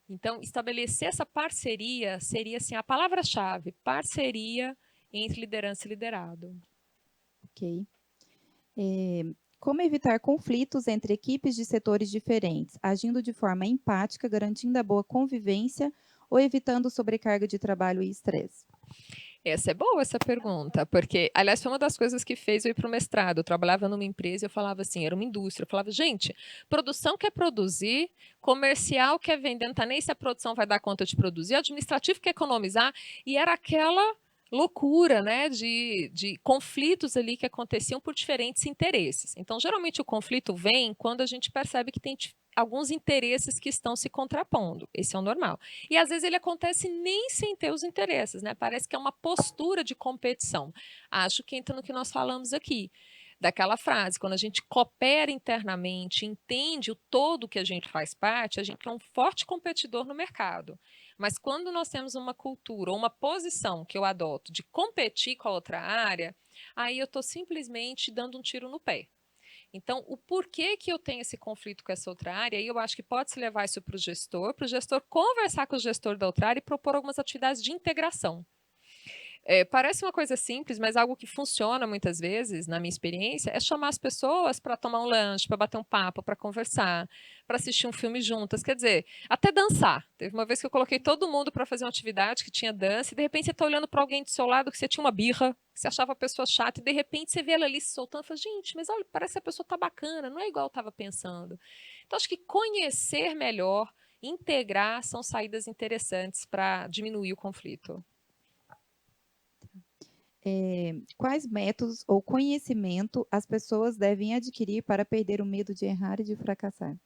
Então, estabelecer essa parceria seria, assim, a palavra-chave. Parceria entre liderança e liderado. Ok. Como evitar conflitos entre equipes de setores diferentes, agindo de forma empática, garantindo a boa convivência ou evitando sobrecarga de trabalho e estresse? Essa é boa, essa pergunta, porque, aliás, foi uma das coisas que fez eu ir para o mestrado. Eu trabalhava numa empresa e eu falava assim, era uma indústria, eu falava, gente, produção quer produzir, comercial quer vender, não está nem se a produção vai dar conta de produzir, administrativo quer economizar, e era aquela loucura, né, de conflitos ali que aconteciam por diferentes interesses. Então, geralmente o conflito vem quando a gente percebe que tem alguns interesses que estão se contrapondo. Esse é o normal. E às vezes ele acontece nem sem ter os interesses, né? Parece que é uma postura de competição. Acho que entra no que nós falamos aqui. Daquela frase, quando a gente coopera internamente, entende o todo que a gente faz parte, a gente é um forte competidor no mercado. Mas quando nós temos uma cultura ou uma posição que eu adoto de competir com a outra área, aí eu estou simplesmente dando um tiro no pé. Então, o porquê que eu tenho esse conflito com essa outra área, aí eu acho que pode-se levar isso para o gestor conversar com o gestor da outra área e propor algumas atividades de integração. Parece uma coisa simples, mas algo que funciona muitas vezes, na minha experiência, é chamar as pessoas para tomar um lanche, para bater um papo, para conversar, para assistir um filme juntas. Quer dizer, até dançar. Teve uma vez que eu coloquei todo mundo para fazer uma atividade que tinha dança, e de repente você está olhando para alguém do seu lado que você tinha uma birra, que você achava a pessoa chata, e de repente você vê ela ali se soltando e fala, gente, mas olha, parece que a pessoa está bacana, não é igual eu estava pensando. Então, acho que conhecer melhor, integrar, são saídas interessantes para diminuir o conflito. Quais métodos ou conhecimento as pessoas devem adquirir para perder o medo de errar e de fracassar?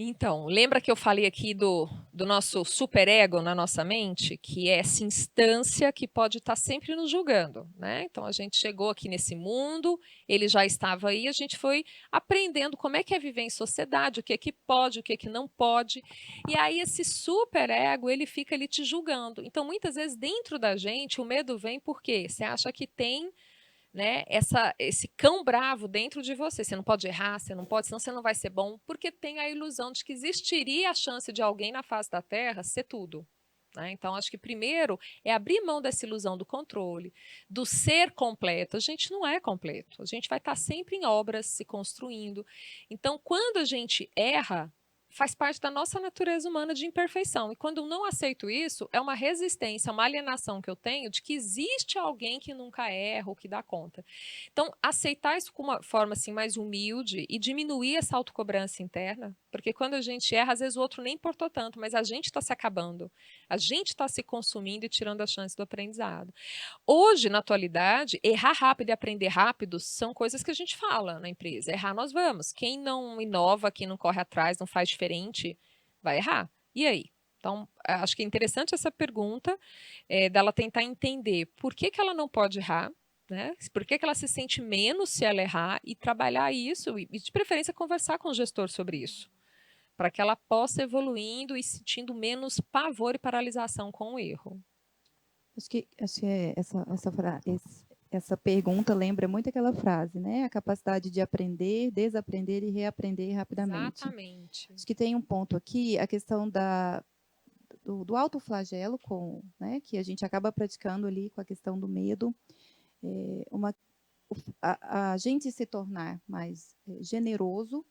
Então, lembra que eu falei aqui do nosso superego na nossa mente, que é essa instância que pode estar sempre nos julgando, né? Então, a gente chegou aqui nesse mundo, ele já estava aí, a gente foi aprendendo como é que é viver em sociedade, o que é que pode, o que é que não pode. E aí, esse superego, ele fica ali te julgando. Então, muitas vezes, dentro da gente, o medo vem porque você acha que tem, né, esse cão bravo dentro de você. Você não pode errar, você não pode, senão você não vai ser bom, porque tem a ilusão de que existiria a chance de alguém na face da Terra ser tudo. Né? Então, acho que primeiro é abrir mão dessa ilusão do controle, do ser completo. A gente não é completo, a gente vai estar sempre em obras, se construindo. Então, quando a gente erra, faz parte da nossa natureza humana de imperfeição. E quando eu não aceito isso, é uma resistência, uma alienação que eu tenho de que existe alguém que nunca erra ou que dá conta. Então, aceitar isso com uma forma assim, mais humilde e diminuir essa autocobrança interna, Porque quando a gente erra, às vezes o outro nem importou tanto, mas a gente está se acabando. A gente está se consumindo e tirando a chance do aprendizado. Hoje, na atualidade, errar rápido e aprender rápido são coisas que a gente fala na empresa. Errar nós vamos. Quem não inova, quem não corre atrás, não faz diferente, vai errar. E aí? Então, acho que é interessante essa pergunta, dela tentar entender por que ela não pode errar, né? Por que ela se sente menos se ela errar e trabalhar isso, e de preferência conversar com o gestor sobre isso, para que ela possa ir evoluindo e sentindo menos pavor e paralisação com o erro. Acho que essa pergunta lembra muito aquela frase, né? A capacidade de aprender, desaprender e reaprender rapidamente. Exatamente. Acho que tem um ponto aqui, a questão do autoflagelo, né, que a gente acaba praticando ali com a questão do medo. A gente se tornar mais generoso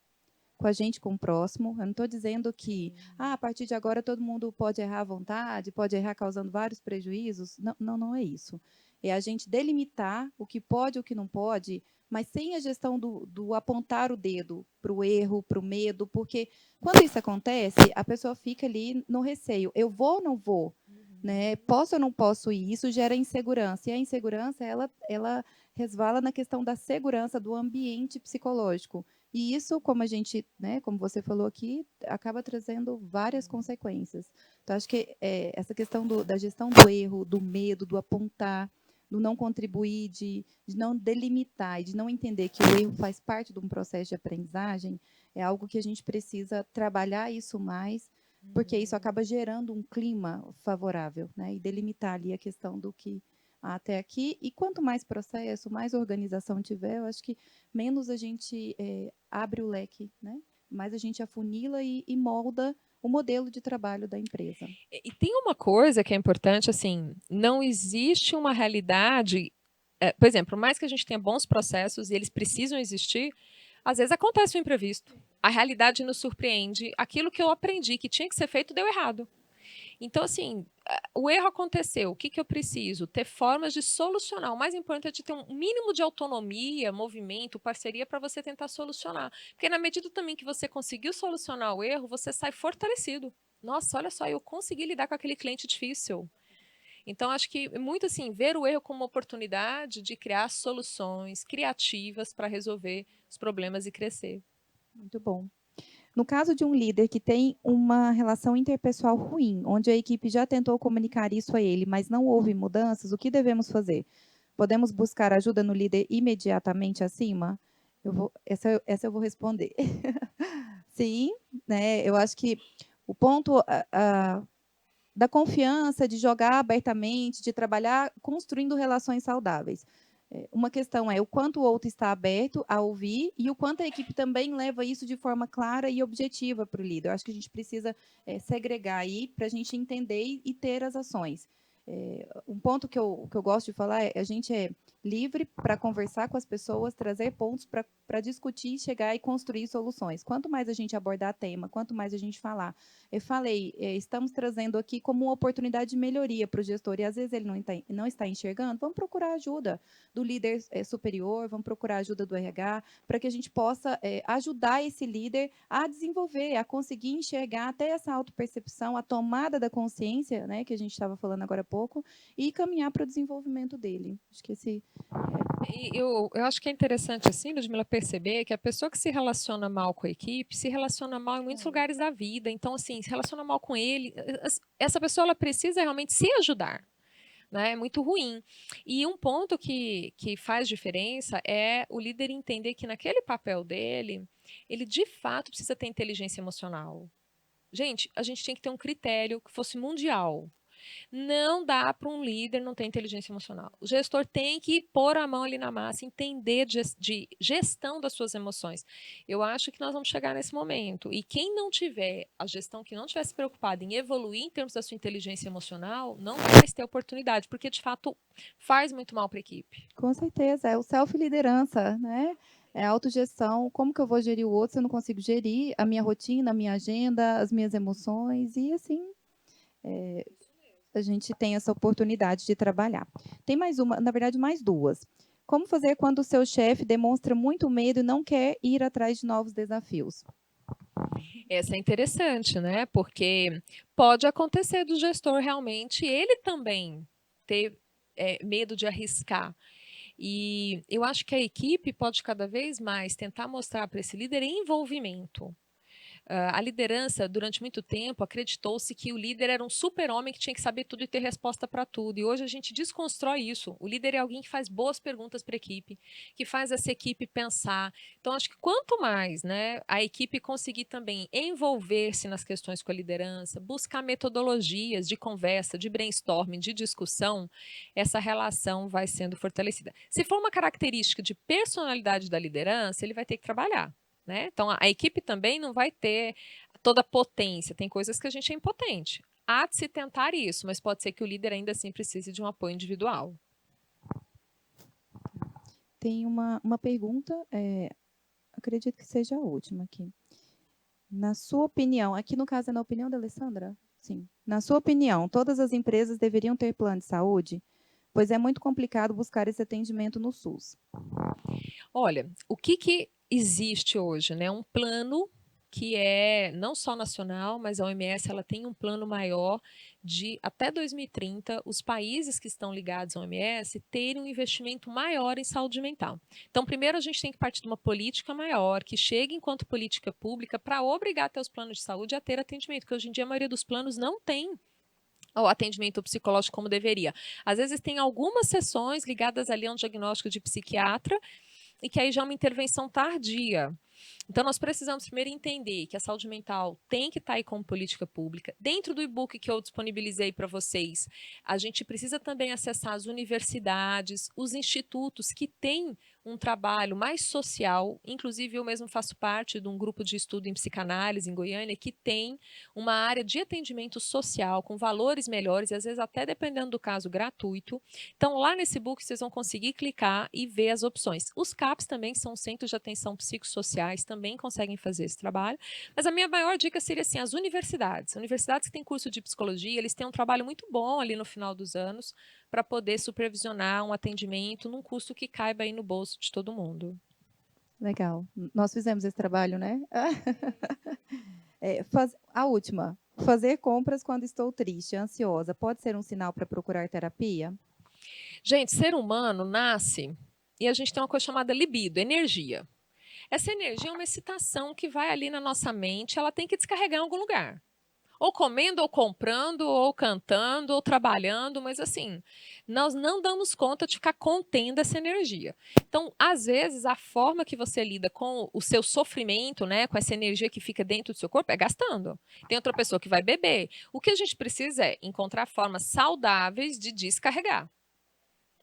com a gente, com o próximo. Eu não estou dizendo que a partir de agora todo mundo pode errar à vontade, pode errar causando vários prejuízos. Não é isso. É a gente delimitar o que pode e o que não pode, mas sem a gestão do apontar o dedo para o erro, para o medo, porque quando isso acontece, a pessoa fica ali no receio. Eu vou ou não vou? Né? Posso ou não posso ir? Isso gera insegurança. E a insegurança, ela resvala na questão da segurança do ambiente psicológico. E isso, como a gente, né, como você falou aqui, acaba trazendo várias consequências. Então, acho que essa questão da gestão do erro, do medo, do apontar, do não contribuir, de não delimitar e de não entender que o erro faz parte de um processo de aprendizagem, é algo que a gente precisa trabalhar isso mais, porque isso acaba gerando um clima favorável, né, e delimitar ali a questão do que até aqui, e quanto mais processo, mais organização tiver, eu acho que menos a gente abre o leque, né? Mais a gente afunila e molda o modelo de trabalho da empresa. E tem uma coisa que é importante, assim, não existe uma realidade, por exemplo, por mais que a gente tenha bons processos e eles precisam existir, às vezes acontece um imprevisto. A realidade nos surpreende, aquilo que eu aprendi que tinha que ser feito deu errado. Então, assim, o erro aconteceu, o que eu preciso? Ter formas de solucionar. O mais importante é ter um mínimo de autonomia, movimento, parceria para você tentar solucionar. Porque na medida também que você conseguiu solucionar o erro, você sai fortalecido. Nossa, olha só, eu consegui lidar com aquele cliente difícil. Então, acho que muito assim, ver o erro como uma oportunidade de criar soluções criativas para resolver os problemas e crescer. Muito bom. No caso de um líder que tem uma relação interpessoal ruim, onde a equipe já tentou comunicar isso a ele, mas não houve mudanças, o que devemos fazer? Podemos buscar ajuda no líder imediatamente acima? Essa eu vou responder. Sim, né? Eu acho que o ponto da confiança, de jogar abertamente, de trabalhar construindo relações saudáveis. Uma questão é o quanto o outro está aberto a ouvir e o quanto a equipe também leva isso de forma clara e objetiva para o líder. Eu acho que a gente precisa segregar aí para a gente entender e ter as ações. Um ponto que eu gosto de falar é a gente é livre para conversar com as pessoas, trazer pontos para discutir, chegar e construir soluções. Quanto mais a gente abordar tema, quanto mais a gente falar. Eu falei, estamos trazendo aqui como uma oportunidade de melhoria para o gestor, e às vezes ele não está enxergando, vamos procurar ajuda do líder superior, vamos procurar ajuda do RH, para que a gente possa ajudar esse líder a desenvolver, a conseguir enxergar até essa autopercepção, a tomada da consciência, né, que a gente estava falando agora há pouco, e caminhar para o desenvolvimento dele. Acho que eu acho que é interessante, assim, Ludmila, perceber que a pessoa que se relaciona mal com a equipe se relaciona mal em muitos lugares da vida. Então, assim, se relaciona mal com ele, essa pessoa ela precisa realmente se ajudar. Né? É muito ruim. E um ponto que faz diferença é o líder entender que naquele papel dele, ele de fato precisa ter inteligência emocional. Gente, a gente tinha que ter um critério que fosse mundial. Não dá para um líder não ter inteligência emocional. O gestor tem que pôr a mão ali na massa, entender de gestão das suas emoções. Eu acho que nós vamos chegar nesse momento. E quem não tiver a gestão, que não estiver se preocupada em evoluir em termos da sua inteligência emocional, não vai mais ter oportunidade, porque de fato faz muito mal para a equipe. Com certeza, é o self-liderança, né? É a autogestão. Como que eu vou gerir o outro se eu não consigo gerir a minha rotina, a minha agenda, as minhas emoções? E assim, a gente tem essa oportunidade de trabalhar. Tem mais uma, na verdade, mais duas. Como fazer quando o seu chefe demonstra muito medo e não quer ir atrás de novos desafios? Essa é interessante, né? Porque pode acontecer do gestor realmente ele também ter medo de arriscar. E eu acho que a equipe pode cada vez mais tentar mostrar para esse líder envolvimento. A liderança, durante muito tempo, acreditou-se que o líder era um super-homem que tinha que saber tudo e ter resposta para tudo. E hoje a gente desconstrói isso. O líder é alguém que faz boas perguntas para a equipe, que faz essa equipe pensar. Então, acho que quanto mais, né, a equipe conseguir também envolver-se nas questões com a liderança, buscar metodologias de conversa, de brainstorming, de discussão, essa relação vai sendo fortalecida. Se for uma característica de personalidade da liderança, ele vai ter que trabalhar. Né? Então, a equipe também não vai ter toda a potência, tem coisas que a gente é impotente. Há de se tentar isso, mas pode ser que o líder ainda assim precise de um apoio individual. Tem uma pergunta, acredito que seja a última aqui. Na sua opinião, aqui no caso é na opinião da Alessandra? Sim. Na sua opinião, todas as empresas deveriam ter plano de saúde? Pois é muito complicado buscar esse atendimento no SUS. Olha, o que existe hoje, né? Um plano que é não só nacional, mas a OMS ela tem um plano maior de até 2030 os países que estão ligados à OMS terem um investimento maior em saúde mental. Então, primeiro a gente tem que partir de uma política maior que chegue enquanto política pública para obrigar até os planos de saúde a ter atendimento, porque hoje em dia a maioria dos planos não tem o atendimento psicológico como deveria. Às vezes tem algumas sessões ligadas ali a um diagnóstico de psiquiatra e que aí já é uma intervenção tardia. Então, nós precisamos primeiro entender que a saúde mental tem que estar aí como política pública. Dentro do e-book que eu disponibilizei para vocês, a gente precisa também acessar as universidades, os institutos que têm um trabalho mais social. Inclusive, eu mesmo faço parte de um grupo de estudo em psicanálise em Goiânia que tem uma área de atendimento social com valores melhores e, às vezes, até dependendo do caso, gratuito. Então, lá nesse e-book, vocês vão conseguir clicar e ver as opções. Os CAPs também são centros de atenção psicossociais, também conseguem fazer esse trabalho. Mas a minha maior dica seria assim, as universidades. Universidades que têm curso de psicologia, eles têm um trabalho muito bom ali no final dos anos para poder supervisionar um atendimento num custo que caiba aí no bolso de todo mundo. Legal. Nós fizemos esse trabalho, né? A última. Fazer compras quando estou triste, ansiosa, pode ser um sinal para procurar terapia? Gente, ser humano nasce e a gente tem uma coisa chamada libido, energia. Essa energia é uma excitação que vai ali na nossa mente, ela tem que descarregar em algum lugar. Ou comendo, ou comprando, ou cantando, ou trabalhando, mas assim, nós não damos conta de ficar contendo essa energia. Então, às vezes, a forma que você lida com o seu sofrimento, né, com essa energia que fica dentro do seu corpo, é gastando. Tem outra pessoa que vai beber. O que a gente precisa é encontrar formas saudáveis de descarregar.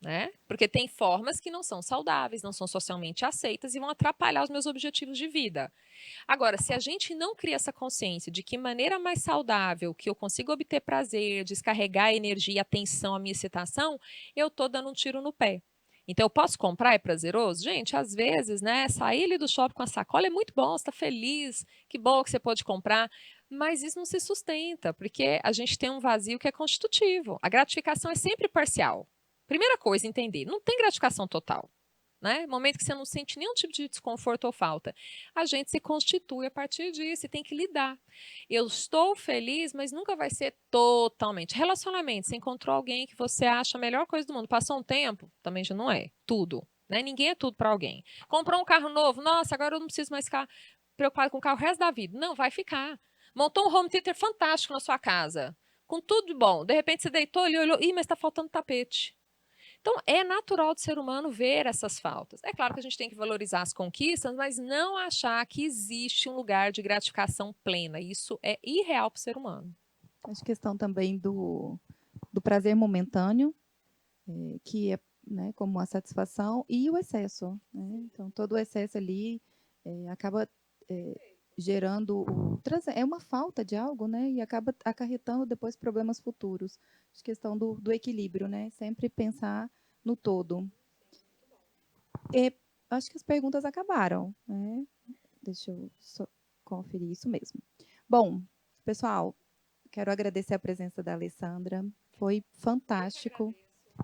Né? Porque tem formas que não são saudáveis, não são socialmente aceitas e vão atrapalhar os meus objetivos de vida. Agora, se a gente não cria essa consciência de que maneira mais saudável que eu consigo obter prazer, descarregar a energia, a atenção, a minha excitação, eu estou dando um tiro no pé. Então, eu posso comprar, é prazeroso? Gente, às vezes, né, sair ali do shopping com a sacola é muito bom, você está feliz, que bom que você pode comprar, mas isso não se sustenta, porque a gente tem um vazio que é constitutivo. A gratificação é sempre parcial. Primeira coisa, entender, não tem gratificação total. Né? No momento que você não sente nenhum tipo de desconforto ou falta, a gente se constitui a partir disso e tem que lidar. Eu estou feliz, mas nunca vai ser totalmente. Relacionamento, você encontrou alguém que você acha a melhor coisa do mundo, passou um tempo, também já não é tudo. Né? Ninguém é tudo para alguém. Comprou um carro novo, nossa, agora eu não preciso mais ficar preocupado com o carro o resto da vida. Não, vai ficar. Montou um home theater fantástico na sua casa, com tudo de bom. De repente você deitou, olhou, mas está faltando tapete. Então, é natural do ser humano ver essas faltas. É claro que a gente tem que valorizar as conquistas, mas não achar que existe um lugar de gratificação plena. Isso é irreal para o ser humano. Acho questão também do prazer momentâneo, que é, né, como a satisfação, e o excesso. Né? Então, todo o excesso ali acaba gerando é uma falta de algo, né? E acaba acarretando depois problemas futuros. Acho questão do equilíbrio, né? Sempre pensar no todo. Acho que as perguntas acabaram, né? Deixa eu só conferir isso mesmo. Bom, pessoal, quero agradecer a presença da Alessandra. Foi fantástico.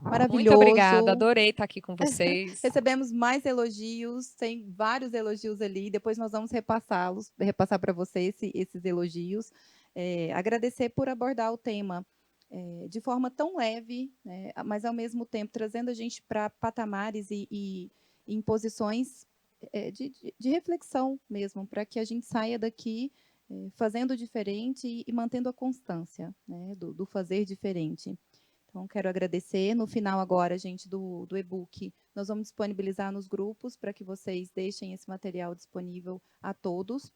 Maravilhoso. Muito obrigada, adorei estar aqui com vocês. Recebemos mais elogios, tem vários elogios ali, depois nós vamos repassar para você esses elogios. Agradecer por abordar o tema de forma tão leve, né, mas ao mesmo tempo trazendo a gente para patamares e em posições de reflexão mesmo, para que a gente saia daqui fazendo diferente e mantendo a constância, né, do fazer diferente. Então, quero agradecer. No final agora, gente, do e-book, nós vamos disponibilizar nos grupos para que vocês deixem esse material disponível a todos.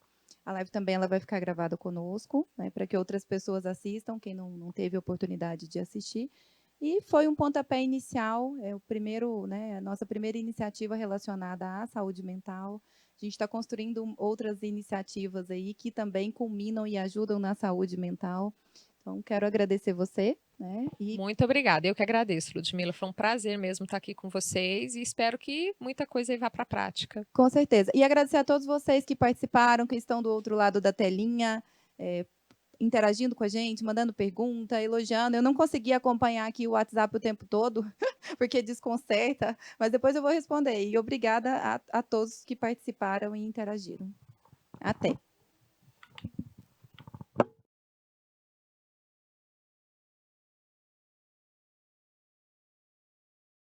A live também ela vai ficar gravada conosco, né, para que outras pessoas assistam, quem não teve oportunidade de assistir. E foi um pontapé inicial, a nossa primeira iniciativa relacionada à saúde mental. A gente está construindo outras iniciativas aí que também culminam e ajudam na saúde mental. Então, quero agradecer você. Né? Muito obrigada, eu que agradeço, Ludmila. Foi um prazer mesmo estar aqui com vocês e espero que muita coisa aí vá para a prática. Com certeza. E agradecer a todos vocês que participaram, que estão do outro lado da telinha, interagindo com a gente, mandando pergunta, elogiando. Eu não consegui acompanhar aqui o WhatsApp o tempo todo, porque desconcerta, mas depois eu vou responder. E obrigada a todos que participaram e interagiram. Até.